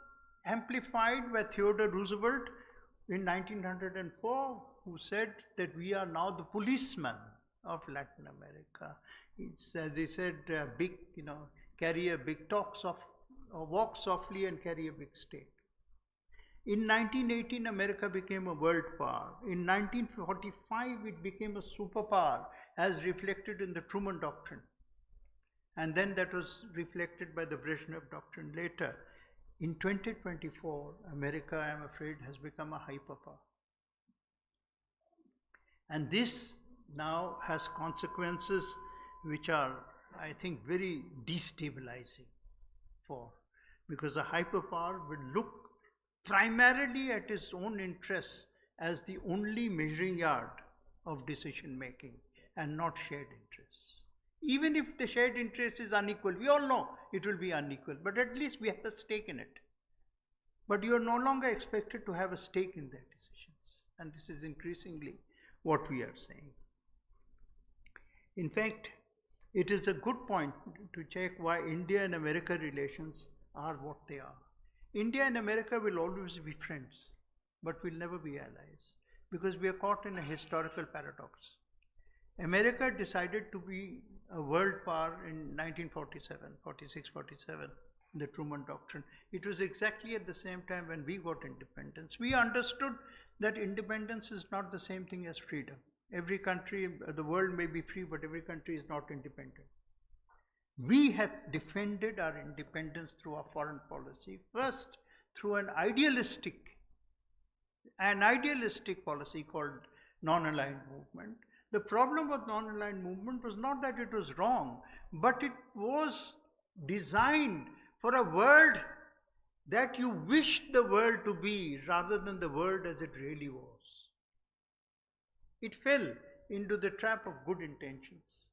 amplified by Theodore Roosevelt in 1904, who said that we are now the policemen of Latin America. It's, as he said, big, carry a big walk softly and carry a big stake. In 1918, America became a world power. In 1945, it became a superpower, as reflected in the Truman Doctrine. And then that was reflected by the Brezhnev Doctrine later. In 2024, America, I am afraid, has become a hyperpower. And this now has consequences which are, I think, very destabilizing because a hyperpower will look primarily at its own interests as the only measuring yard of decision making and not shared interests. Even if the shared interest is unequal, we all know it will be unequal, but at least we have a stake in it. But you are no longer expected to have a stake in their decisions, and this is increasingly what we are saying. In fact, it is a good point to check why India and America relations are what they are. India and America will always be friends, but will never be allies, because we are caught in a historical paradox. America decided to be a world power in 1946-47, the Truman Doctrine. It was exactly at the same time when we got independence. We understood that independence is not the same thing as freedom. Every country, the world may be free, but every country is not independent. We have defended our independence through our foreign policy, first through an idealistic policy called non-aligned movement. The problem with non-aligned movement was not that it was wrong, but it was designed for a world that you wished the world to be rather than the world as it really was. It fell into the trap of good intentions,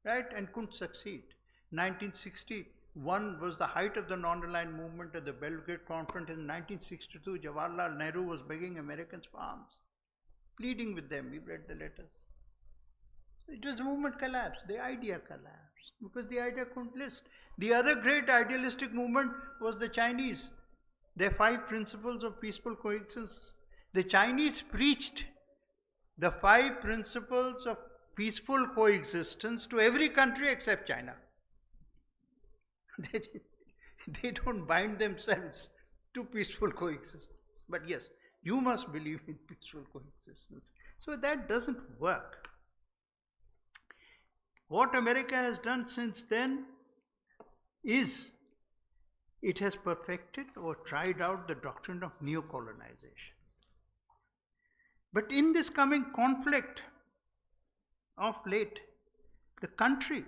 right, and couldn't succeed. 1961 was the height of the non-aligned movement at the Belgrade Conference. In 1962, Jawaharlal Nehru was begging Americans for arms, pleading with them. We read the letters. It was the movement collapsed, the idea collapsed, because the idea couldn't list. The other great idealistic movement was the Chinese. Their 5 principles of peaceful coexistence. The Chinese preached the 5 principles of peaceful coexistence to every country except China. They don't bind themselves to peaceful coexistence. But yes, you must believe in peaceful coexistence. So that doesn't work. What America has done since then is it has perfected or tried out the doctrine of neocolonization. But in this coming conflict of late, the country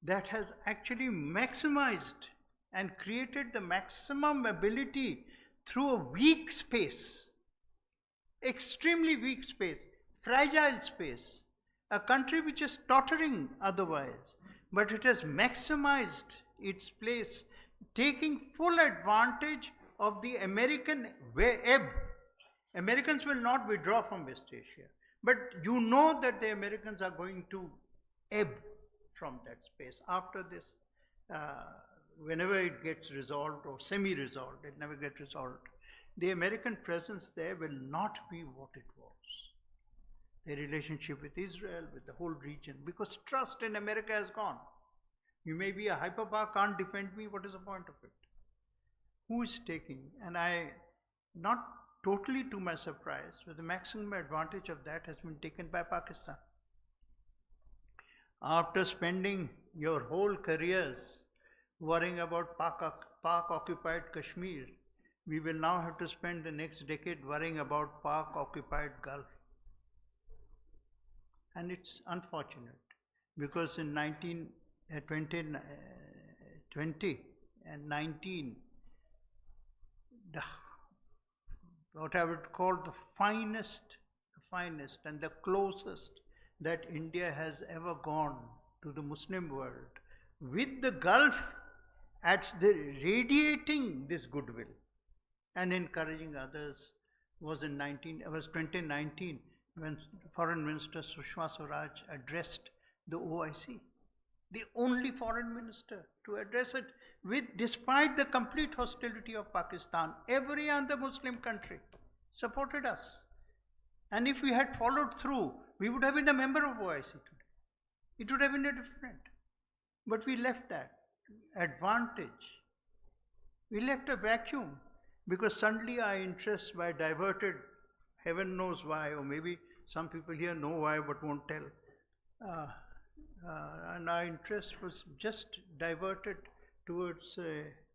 that has actually maximized and created the maximum ability through a weak space, extremely weak space, fragile space, a country which is tottering otherwise, but it has maximized its place, taking full advantage of the American ebb. Americans will not withdraw from West Asia, but you know that the Americans are going to ebb from that space after this, whenever it gets resolved or semi-resolved, it never gets resolved. The American presence there will not be what it was. Their relationship with Israel, with the whole region, because trust in America has gone. You may be a hyperpower, can't defend me, what is the point of it? Who is taking? And not totally to my surprise, but the maximum advantage of that has been taken by Pakistan. After spending your whole careers worrying about Pak-occupied Kashmir, we will now have to spend the next decade worrying about Pak-occupied Gulf. And it's unfortunate. because in 2020 and 19, the what I would call the finest and the closest that India has ever gone to the Muslim world, with the Gulf at the radiating this goodwill and encouraging others, was 2019, when Foreign Minister Sushma Swaraj addressed the OIC, the only foreign minister to address it, despite the complete hostility of Pakistan. Every other Muslim country supported us. And if we had followed through, we would have been a member of OIC today. It would have been different. But we left that advantage. We left a vacuum because suddenly our interests were diverted. Heaven knows why, or maybe some people here know why but won't tell. And our interest was just diverted towards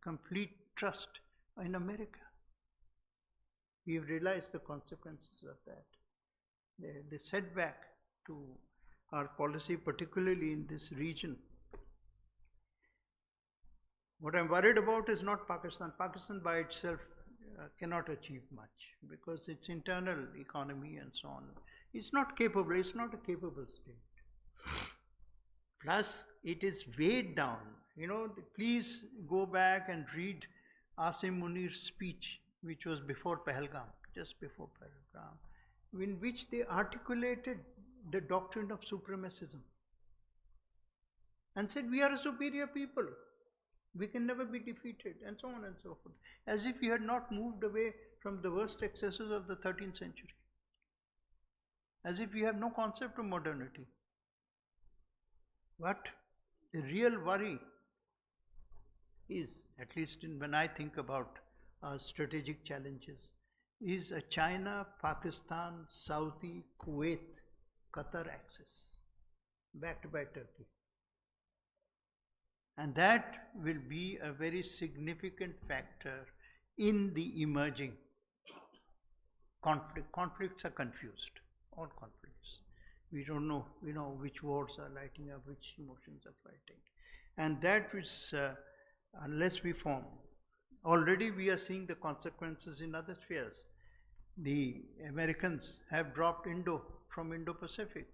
complete trust in America. We've realized the consequences of that. The setback to our policy, particularly in this region. What I'm worried about is not Pakistan. Pakistan by itself cannot achieve much because its internal economy and so on. It's not capable. It's not a capable state. Plus, it is weighed down. Please go back and read Asim Munir's speech, which was before Pahalgam, just before Pahalgam, in which they articulated the doctrine of supremacism and said, we are a superior people. We can never be defeated, and so on and so forth. As if we had not moved away from the worst excesses of the 13th century. As if we have no concept of modernity. But the real worry is, at least when I think about our strategic challenges, is a China, Pakistan, Saudi, Kuwait, Qatar axis, backed by Turkey. And that will be a very significant factor in the emerging conflict. Conflicts are confused, all conflicts. We don't know, which wars are lighting up, which emotions are fighting. And that is, unless we form, already we are seeing the consequences in other spheres. The Americans have dropped from Indo-Pacific.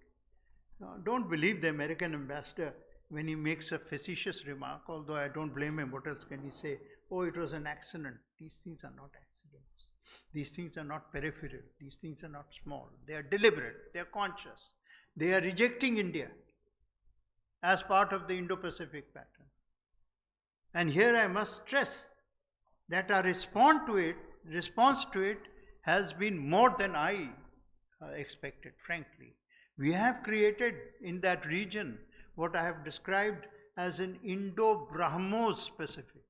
Don't believe the American ambassador when he makes a facetious remark, although I don't blame him. What else can he say? Oh, it was an accident. These things are not accidents. These things are not peripheral. These things are not small. They are deliberate. They are conscious. They are rejecting India as part of the Indo-Pacific pattern. And here I must stress that our response to it has been more than I expected, frankly. We have created in that region what I have described as an Indo-Brahmos Pacific.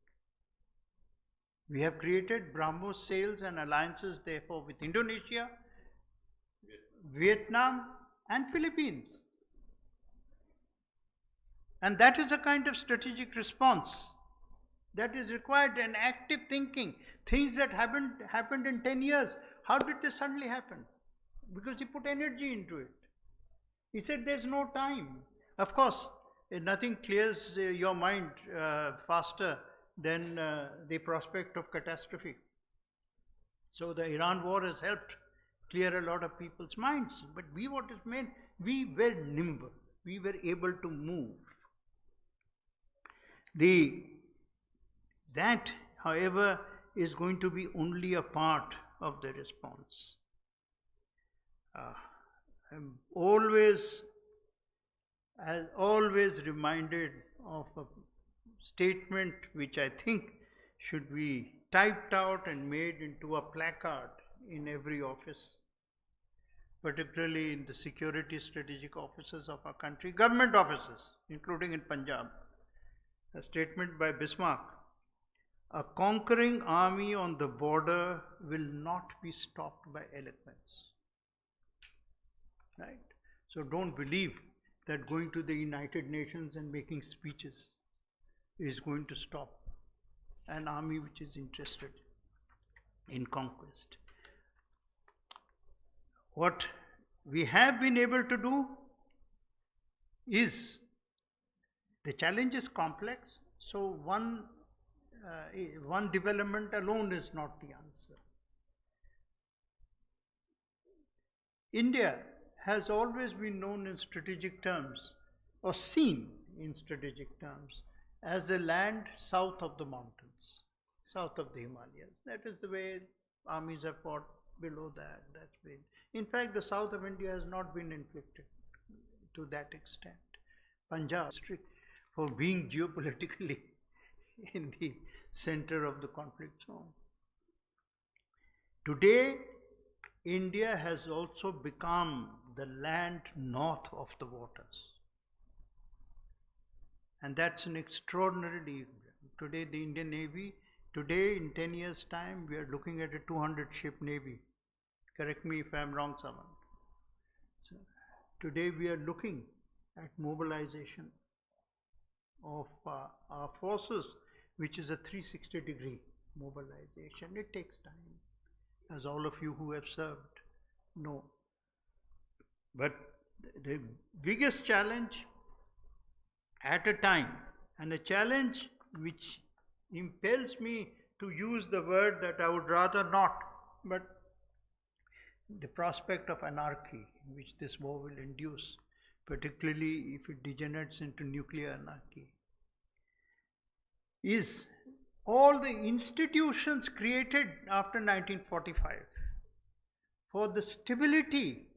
We have created Brahmos sales and alliances, therefore, with Indonesia, Vietnam, and Philippines. And that is a kind of strategic response that is required, an active thinking. Things that haven't happened in 10 years. How did this suddenly happen? Because he put energy into it. He said there's no time. Of course, nothing clears your mind faster than the prospect of catastrophe. So the Iran war has helped clear a lot of people's minds. But what it meant, we were nimble. We were able to move. That, however, is going to be only a part of the response. I'm always reminded of a statement which I think should be typed out and made into a placard in every office, particularly in the security strategic offices of our country, government offices, including in Punjab. A statement by Bismarck: a conquering army on the border will not be stopped by eloquence. Right? So don't believe that going to the United Nations and making speeches is going to stop an army which is interested in conquest. What we have been able to do is The challenge is complex, so one development alone is not the answer. India has always been known in strategic terms, or seen in strategic terms, as a land south of the mountains, south of the Himalayas. That is the way armies have fought below that. That's been, in fact, the south of India has not been inflicted to that extent. Punjab for being geopolitically in the center of the conflict zone. Today, India has also become the land north of the waters. And that's an extraordinarily, today the Indian Navy, today in 10 years time, we are looking at a 200 ship Navy. Correct me if I'm wrong, Samant. So, today we are looking at mobilization of our forces, which is a 360-degree mobilization. It takes time, as all of you who have served know. But the biggest challenge at a time, and a challenge which impels me to use the word that I would rather not, but the prospect of anarchy which this war will induce, particularly if it degenerates into nuclear anarchy, is all the institutions created after 1945 for the stability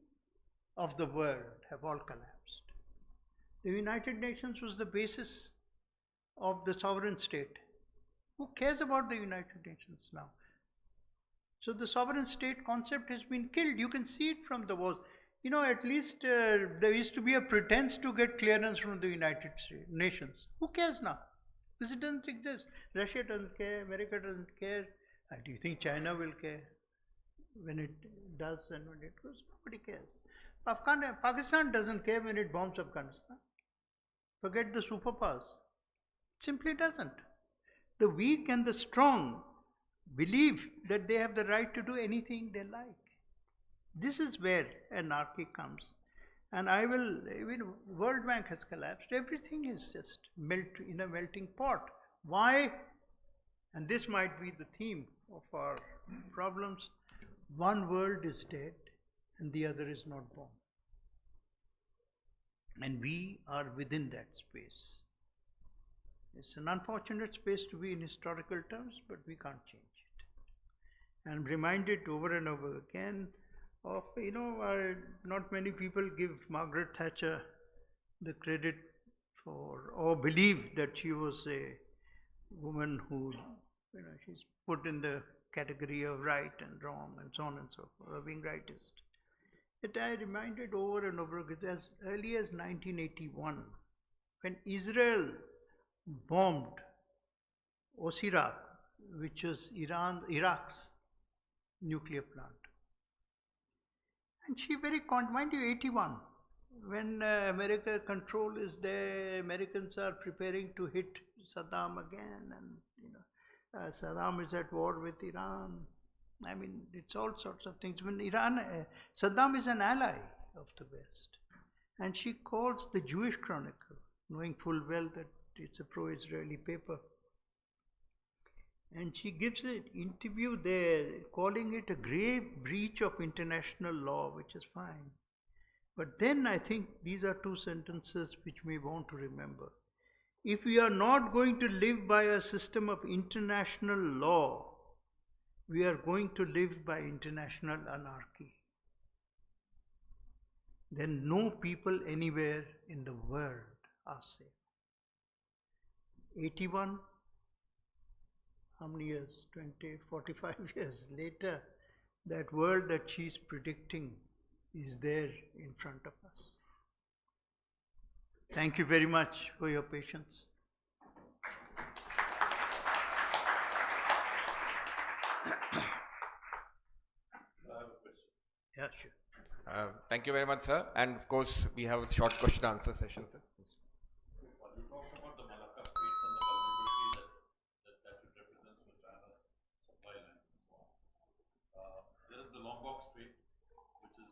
of the world have all collapsed. The United Nations was the basis of the sovereign state. Who cares about the United Nations now? So the sovereign state concept has been killed. You can see it from the wars. You know, at least there used to be a pretense to get clearance from the United Nations. Who cares now? Because it doesn't exist. Russia doesn't care, America doesn't care. Do you think China will care when it does and when it goes? Nobody cares. Pakistan doesn't care when it bombs Afghanistan. Forget the superpowers. It simply doesn't. The weak and the strong believe that they have the right to do anything they like. This is where anarchy comes. And World Bank has collapsed. Everything is just in a melting pot. Why? And this might be the theme of our problems. One world is dead and the other is not born. And we are within that space. It's an unfortunate space to be in historical terms, but we can't change it. And I'm reminded over and over again of, not many people give Margaret Thatcher the credit for, or believe that she was a woman who, she's put in the category of right and wrong and so on and so forth, of being rightist. But I reminded over and over again, as early as 1981, when Israel bombed Osirak, which was Iraq's nuclear plant. And she mind you, 81, when America control is there, Americans are preparing to hit Saddam again, and Saddam is at war with Iran. I mean, it's all sorts of things. When Saddam is an ally of the West, and she calls the Jewish Chronicle, knowing full well that it's a pro-Israeli paper. And she gives an interview there, calling it a grave breach of international law, which is fine. But then I think these are two sentences which we want to remember. If we are not going to live by a system of international law, we are going to live by international anarchy. Then no people anywhere in the world are safe. 81, how many years? 20, 45 years later, that world that she's predicting is there in front of us. Thank you very much for your patience. Yeah, sure. Thank you very much, sir. And of course, we have a short question answer session, sir. You talked about the Malacca Straits and the vulnerability that it represents for China's supply lines and so on. There is the Lombok Strait, which is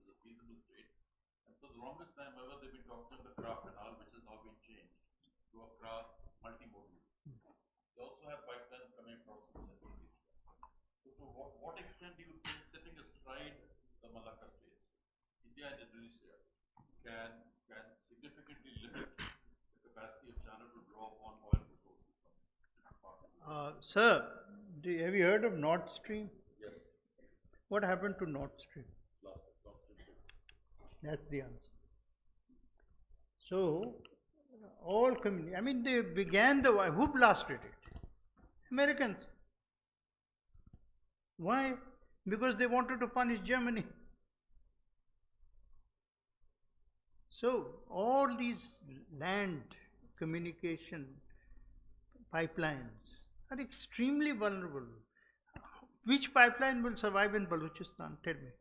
a feasible strait, and for the longest time ever they've been talking about the Kraf Canal, which has now been changed. to Accra multimodal. They also have pipelines coming across from Central Asia. So to what extent do you think sitting astride the Malacca Straits, India and Indonesia can significantly limit the capacity of China to draw upon oil resources from different parts of the world? Sir, have you heard of Nord Stream? Yes, What happened to Nord Stream? last year. That's the answer. So, all community, I mean, they began the war. Who blasted it? Americans. Why? Because they wanted to punish Germany. So, all these land communication pipelines are extremely vulnerable. Which pipeline will survive in Balochistan? Tell me.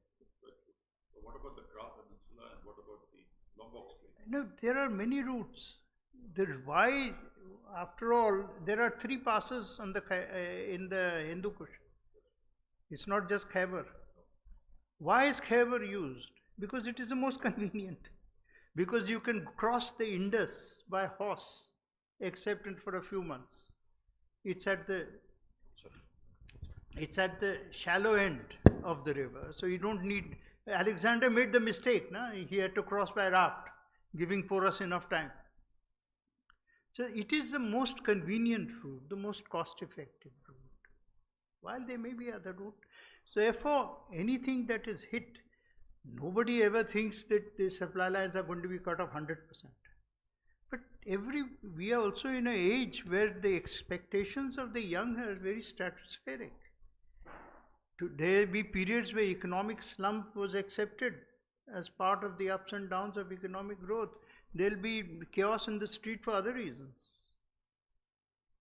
So what about the Kra Peninsula and what about the Lombok Strait? No, there are many routes. Why, after all, there are three passes on in the Hindu Kush. It's not just Khyber. Why is Khyber used? Because it is the most convenient. Because you can cross the Indus by horse, except for a few months. It's at the shallow end of the river, so you don't need. Alexander made the mistake, no? He had to cross by raft, giving Porus enough time. So it is the most convenient route, the most cost-effective route. While there may be other route, so therefore anything that is hit, nobody ever thinks that the supply lines are going to be cut off 100%. But we are also in an age where the expectations of the young are very stratospheric. There will be periods where economic slump was accepted as part of the ups and downs of economic growth. There will be chaos in the street for other reasons.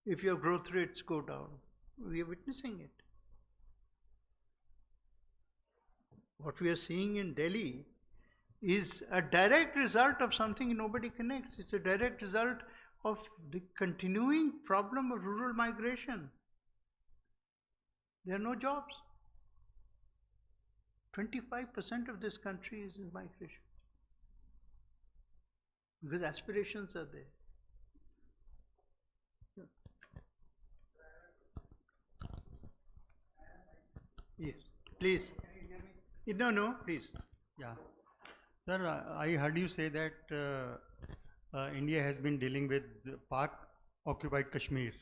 If your growth rates go down, we are witnessing it. What we are seeing in Delhi is a direct result of something nobody connects. It's a direct result of the continuing problem of rural migration. There are no jobs. 25% of this country is in migration. Because aspirations are there. Yes, please. No, please. Yeah. Sir, I heard you say that India has been dealing with Pak occupied Kashmir.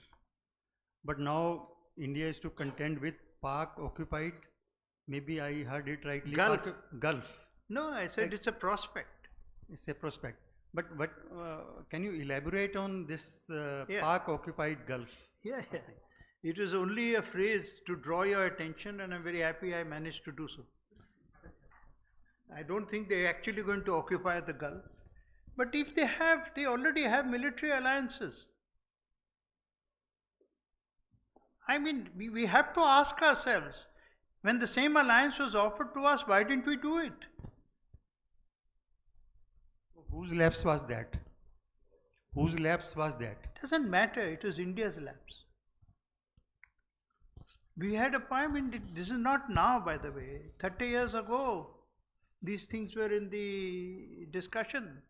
But now India is to contend with Pak occupied, maybe I heard it rightly, Gulf. Gulf. No, I said it's a prospect. It's a prospect. But can you elaborate on this Yeah. Pak occupied Gulf? Yeah. It was only a phrase to draw your attention, and I'm very happy I managed to do so. I don't think they're actually going to occupy the Gulf. But if they have, they already have military alliances. I mean, we have to ask ourselves, when the same alliance was offered to us, why didn't we do it? Whose lapse was that? Whose lapse was that? It doesn't matter, it was India's lapse. We had a point, this is not now by the way, 30 years ago, these things were in the discussion.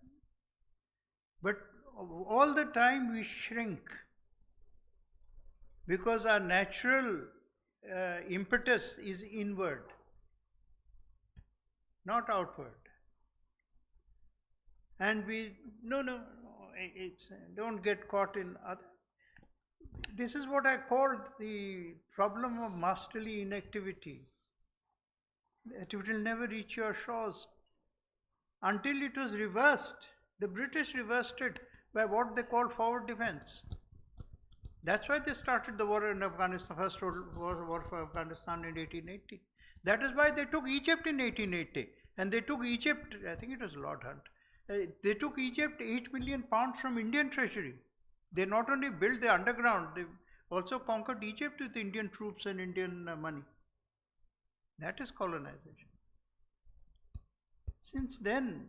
But all the time we shrink because our natural impetus is inward, not outward. And don't get caught in other. This is what I called the problem of masterly inactivity. It will never reach your shores until it was reversed. The British reversed it by what they call forward defense. That's why they started the war in Afghanistan, first war for Afghanistan in 1880. That is why they took Egypt in 1880. And they took Egypt, I think it was Lord Hunt, they took Egypt 8 million pounds from Indian treasury. They not only built the underground, they also conquered Egypt with Indian troops and Indian money. That is colonization. Since then,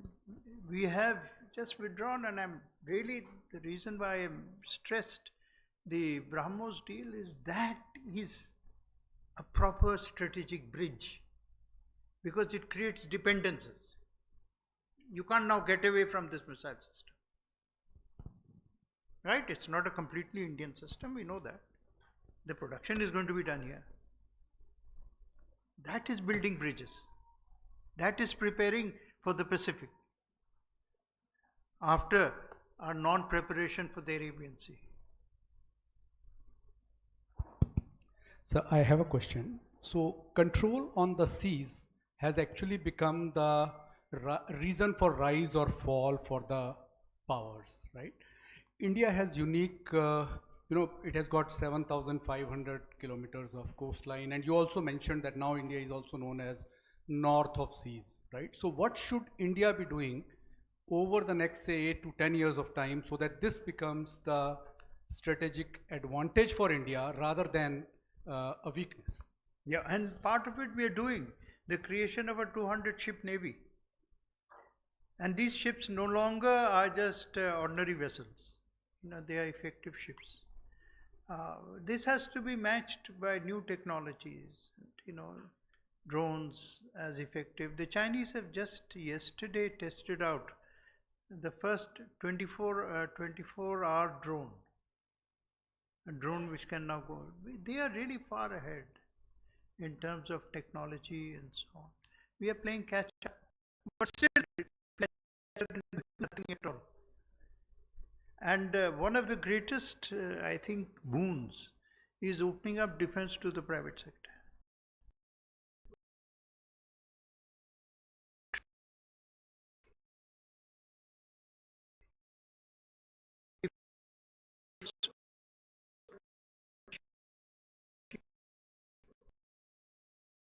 we have just withdrawn, and I'm really, the reason why I'm stressed the BrahMos deal is that is a proper strategic bridge because it creates dependencies. You can't now get away from this missile system. right? It's not a completely Indian system, we know that. The production is going to be done here. That is building bridges. That is preparing for the Pacific after our non-preparation for the Arabian Sea. So I have a question. So control on the seas has actually become the reason for rise or fall for the powers, right? India has unique, it has got 7,500 kilometers of coastline, and you also mentioned that now India is also known as north of seas, right? So what should India be doing over the next, say, 8 to 10 years of time so that this becomes the strategic advantage for India rather than a weakness? Yeah, and part of it we are doing, the creation of a 200 ship navy. And these ships no longer are just ordinary vessels. They are effective ships. This has to be matched by new technologies, drones as effective. The Chinese have just yesterday tested out the first 24-hour drone, a drone which can now go. They are really far ahead in terms of technology and so on. We are playing catch up, but still nothing at all. And one of the greatest, I think, boons is opening up defense to the private sector.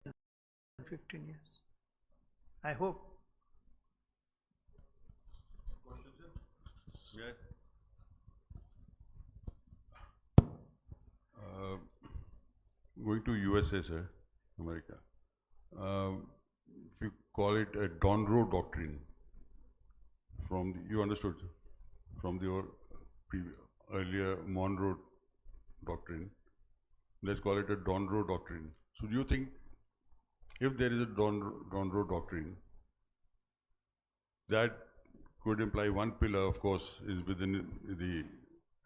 In 15 years, I hope. Yes. Going to USA, sir, America. If you call it a Donroe doctrine, you understood from the earlier Monroe doctrine. Let's call it a Donroe doctrine. So, do you think if there is a Donroe doctrine, that could imply one pillar, of course, is within the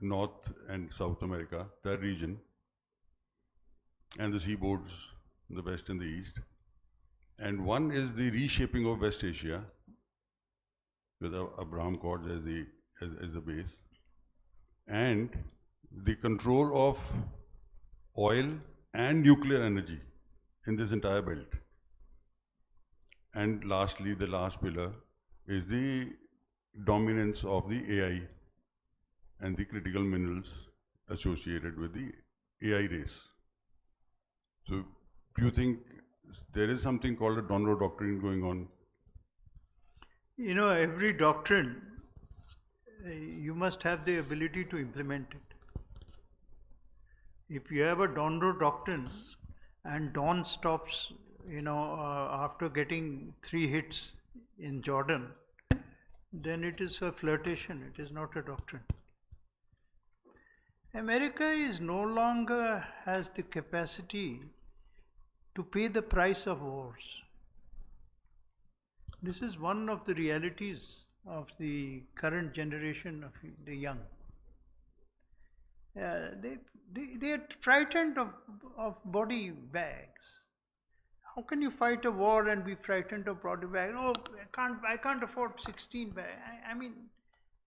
North and South America, that region, and the seaboards, the West and the East. And one is the reshaping of West Asia with Abraham Accords as the base, and the control of oil and nuclear energy in this entire belt. And lastly, the last pillar is the dominance of the AI and the critical minerals associated with the AI race. So, do you think there is something called a Donroe doctrine going on? Every doctrine, you must have the ability to implement it. If you have a Donroe doctrine and Don stops, after getting 3 hits in Jordan, then it is a flirtation, it is not a doctrine. America is no longer has the capacity to pay the price of wars. This is one of the realities of the current generation of the young. They are frightened of body bags. How can you fight a war and be frightened of body bags? Oh, I can't afford 16 bags. I mean,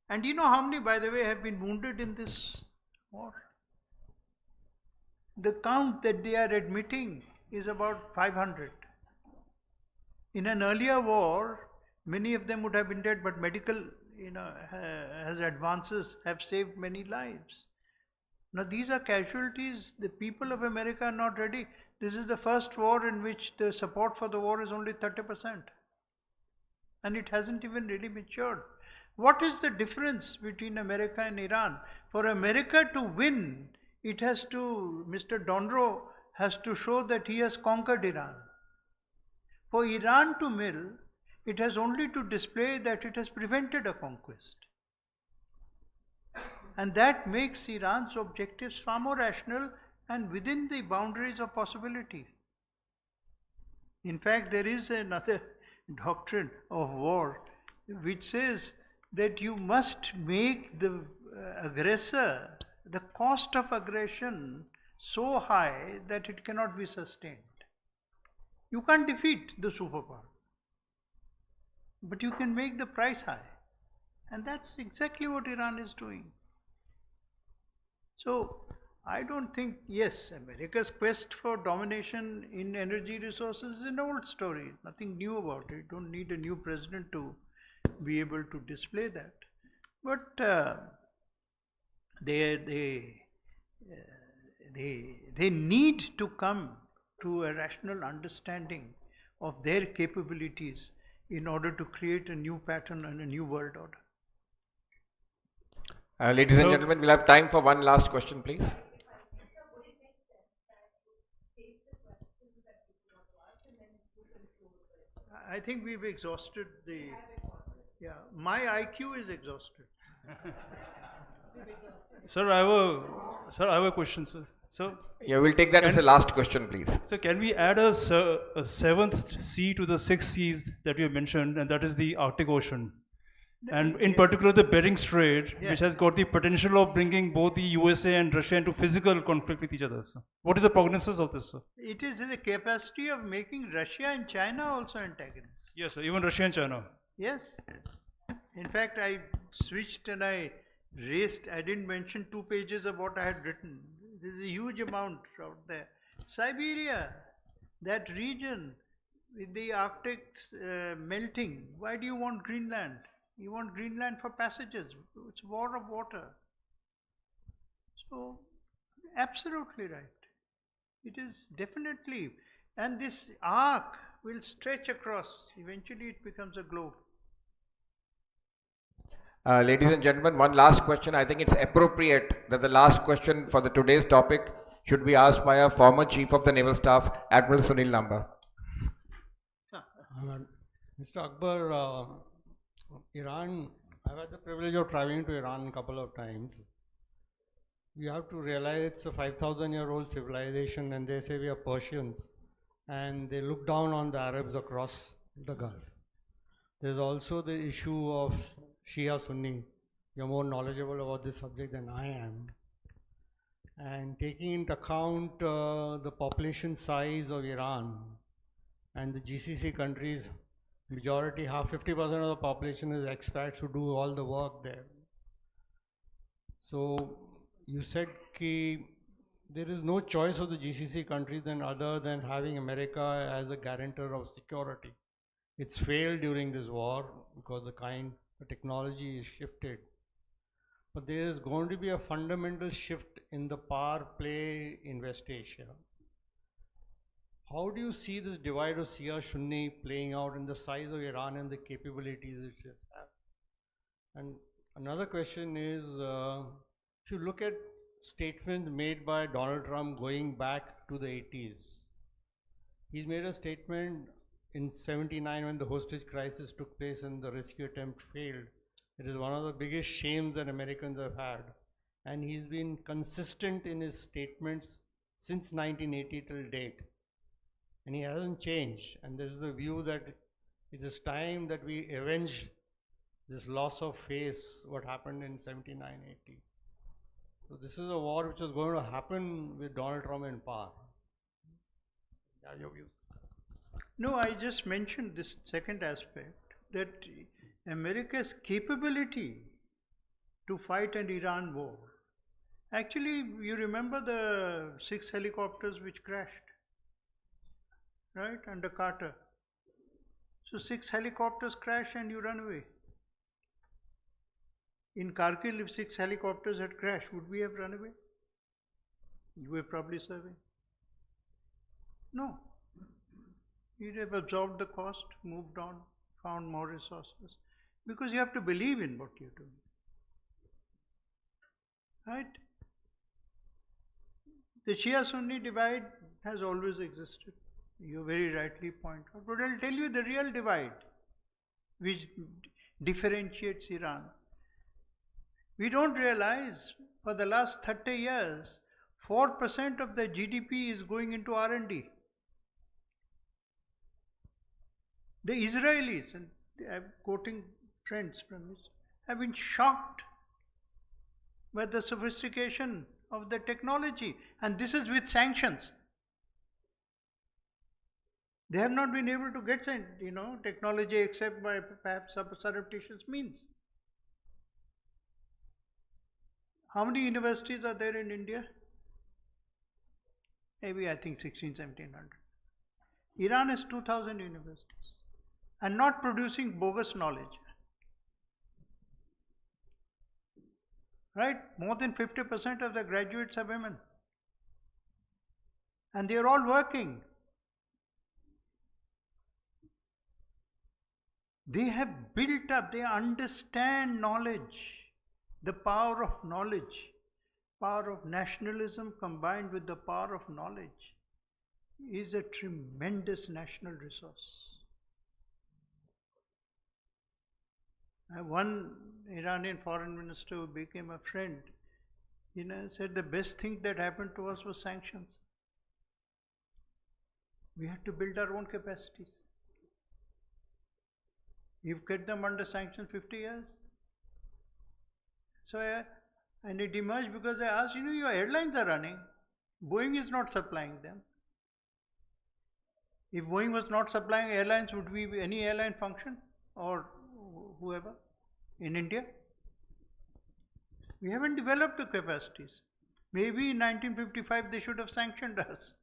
and you know how many, by the way, have been wounded in this war? The count that they are admitting is about 500. In an earlier war, many of them would have been dead, but medical, has advances have saved many lives. Now these are casualties. The people of America are not ready. This is the first war in which the support for the war is only 30%. And it hasn't even really matured. What is the difference between America and Iran? For America to win, Mr. Donroe has to show that he has conquered Iran. For Iran to mill, it has only to display that it has prevented a conquest. And that makes Iran's objectives far more rational and within the boundaries of possibility. In fact, there is another doctrine of war which says that you must make the aggressor, the cost of aggression so high that it cannot be sustained. You can't defeat the superpower, but you can make the price high. And that's exactly what Iran is doing. So, I don't think, yes, America's quest for domination in energy resources is an old story. Nothing new about it. You don't need a new president to be able to display that. But they need to come to a rational understanding of their capabilities in order to create a new pattern and a new world order. Ladies and gentlemen, we'll have time for one last question, please. I think we've exhausted the. Yeah, my IQ is exhausted. Sir, I have a question, sir. So, Yeah, we'll take that as the last question, please. so can we add a seventh sea to the six seas that you mentioned, and that is the Arctic Ocean, and in particular the Bering Strait, Yeah. which has got the potential of bringing both the USA and Russia into physical conflict with each other. Sir, what is the prognosis of this, sir? It is the capacity of making Russia and China also antagonists. Yes, sir. Even Russia and China. Yes. In fact, I switched and I raced. I didn't mention 2 pages of what I had written. There's a huge amount out there. Siberia, that region with the Arctic melting. Why do you want Greenland? You want Greenland for passages. It's war of water. So, absolutely right. It is definitely. And this arc will stretch across. Eventually, it becomes a globe. Ladies and gentlemen, one last question. I think it's appropriate that the last question for the today's topic should be asked by a former Chief of the Naval Staff, Admiral Sunil Namba. Mr. Akbar, Iran, I've had the privilege of traveling to Iran a couple of times. You have to realize it's a 5,000-year-old civilization, and they say we are Persians, and they look down on the Arabs across the Gulf. There's also the issue of Shia Sunni. You're more knowledgeable about this subject than I am. And taking into account the population size of Iran and the GCC countries, majority, 50% of the population is expats who do all the work there. So you said that there is no choice of the GCC countries other than having America as a guarantor of security. It's failed during this war because the technology is shifted. But there is going to be a fundamental shift in the power play in West Asia. How do you see this divide of Shia Sunni playing out in the size of Iran and the capabilities it has? And another question is, if you look at statements made by Donald Trump going back to the 80s, he's made a statement in '79 when the hostage crisis took place and the rescue attempt failed. It is one of the biggest shames that Americans have had. And he's been consistent in his statements since 1980 till date. And he hasn't changed. And there's the view that it is time that we avenge this loss of face, what happened in '79, '80. So this is a war which is going to happen with Donald Trump in power. Yeah, your views. No, I just mentioned this second aspect, that America's capability to fight an Iran war. Actually, you remember the 6 helicopters which crashed, right, under Carter. So 6 helicopters crash and you run away. In Kargil, if 6 helicopters had crashed, would we have run away? You were probably serving. No. You'd have absorbed the cost, moved on, found more resources. Because you have to believe in what you're doing. Right? The Shia Sunni divide has always existed. You very rightly point out. But I'll tell you the real divide which differentiates Iran. We don't realize for the last 30 years, 4% of the GDP is going into R&D. The Israelis, and I'm quoting friends from this, have been shocked by the sophistication of the technology, and this is with sanctions. They have not been able to get technology except by perhaps surreptitious means. How many universities are there in India? Maybe I think 1700. Iran has 2000 universities and not producing bogus knowledge. Right? More than 50% of the graduates are women. And they are all working. They have built up, they understand knowledge, the power of knowledge, power of nationalism combined with the power of knowledge is a tremendous national resource. One Iranian foreign minister who became a friend, said the best thing that happened to us was sanctions. We had to build our own capacities. You've kept them under sanctions 50 years. And it emerged because I asked, your airlines are running. Boeing is not supplying them. If Boeing was not supplying airlines, would we be any airline function or whoever in India? We haven't developed the capacities. Maybe in 1955 they should have sanctioned us.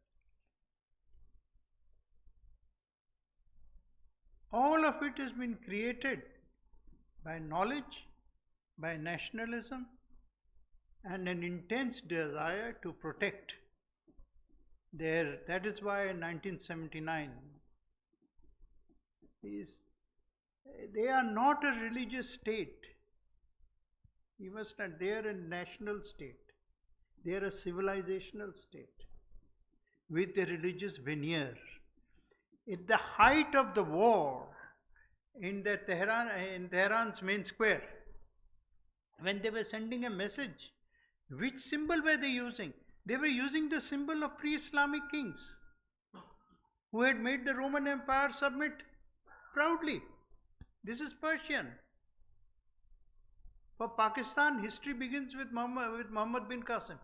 All of it has been created by knowledge, by nationalism, and an intense desire to protect that is why in 1979 they are not a religious state. You must not, they are a national state. They are a civilizational state with a religious veneer. At the height of the war in Tehran's main square, when they were sending a message, which symbol were they using? They were using the symbol of pre-Islamic kings who had made the Roman Empire submit proudly. This is Persian. For Pakistan, history begins with Muhammad bin Qasim.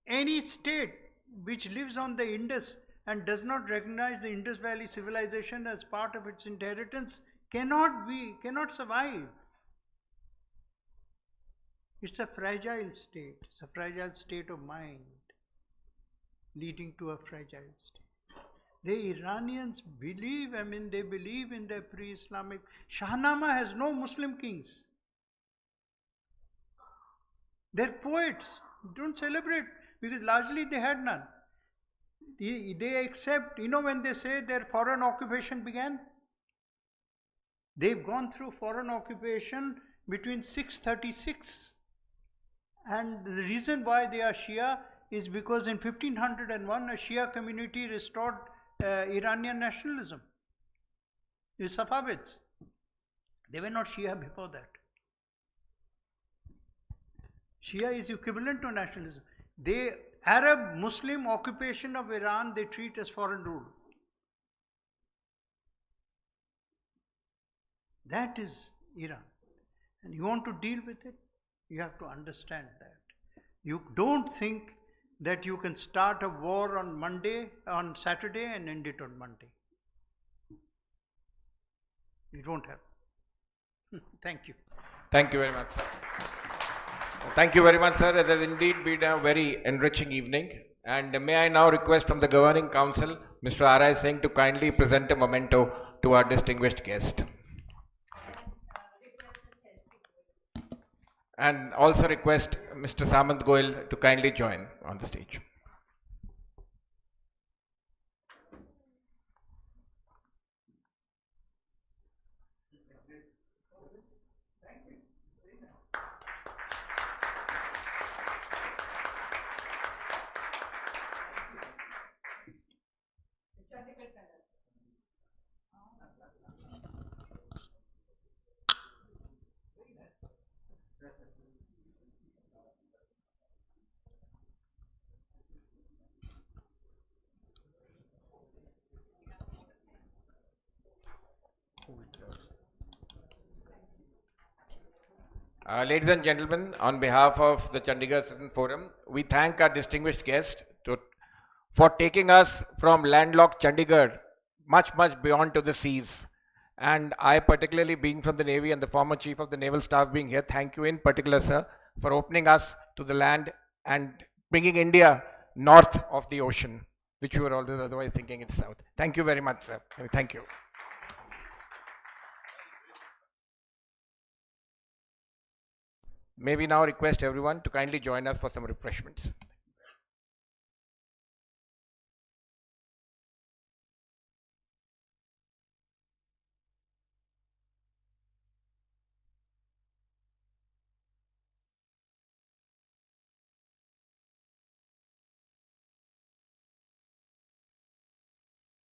Any state which lives on the Indus and does not recognize the Indus Valley civilization as part of its inheritance cannot survive. It's a fragile state. It's a fragile state of mind leading to a fragile state. The Iranians believe in their pre-Islamic. Shahnama has no Muslim kings. Their poets don't celebrate because largely they had none. They accept, when they say their foreign occupation began, they've gone through foreign occupation between 636. And the reason why they are Shia is because in 1501 a Shia community restored Iranian nationalism. The Safavids. They were not Shia before that. Shia is equivalent to nationalism. The Arab Muslim occupation of Iran they treat as foreign rule. That is Iran. And you want to deal with it, you have to understand that. You don't think that you can start a war on Saturday and end it on Monday. You don't have. Thank you. Thank you very much, sir. Thank you very much, sir. It has indeed been a very enriching evening. And may I now request from the Governing Council, Mr. R.I. Singh, to kindly present a memento to our distinguished guest. And also request Mr. Samant Goel to kindly join on the stage. Ladies and gentlemen, on behalf of the Chandigarh Citizen Forum, we thank our distinguished guest for taking us from landlocked Chandigarh much, much beyond to the seas. And I, particularly being from the Navy and the former Chief of the Naval Staff being here, thank you in particular, sir, for opening us to the land and bringing India north of the ocean, which we were always otherwise thinking it's south. Thank you very much, sir. Thank you. May we now request everyone to kindly join us for some refreshments.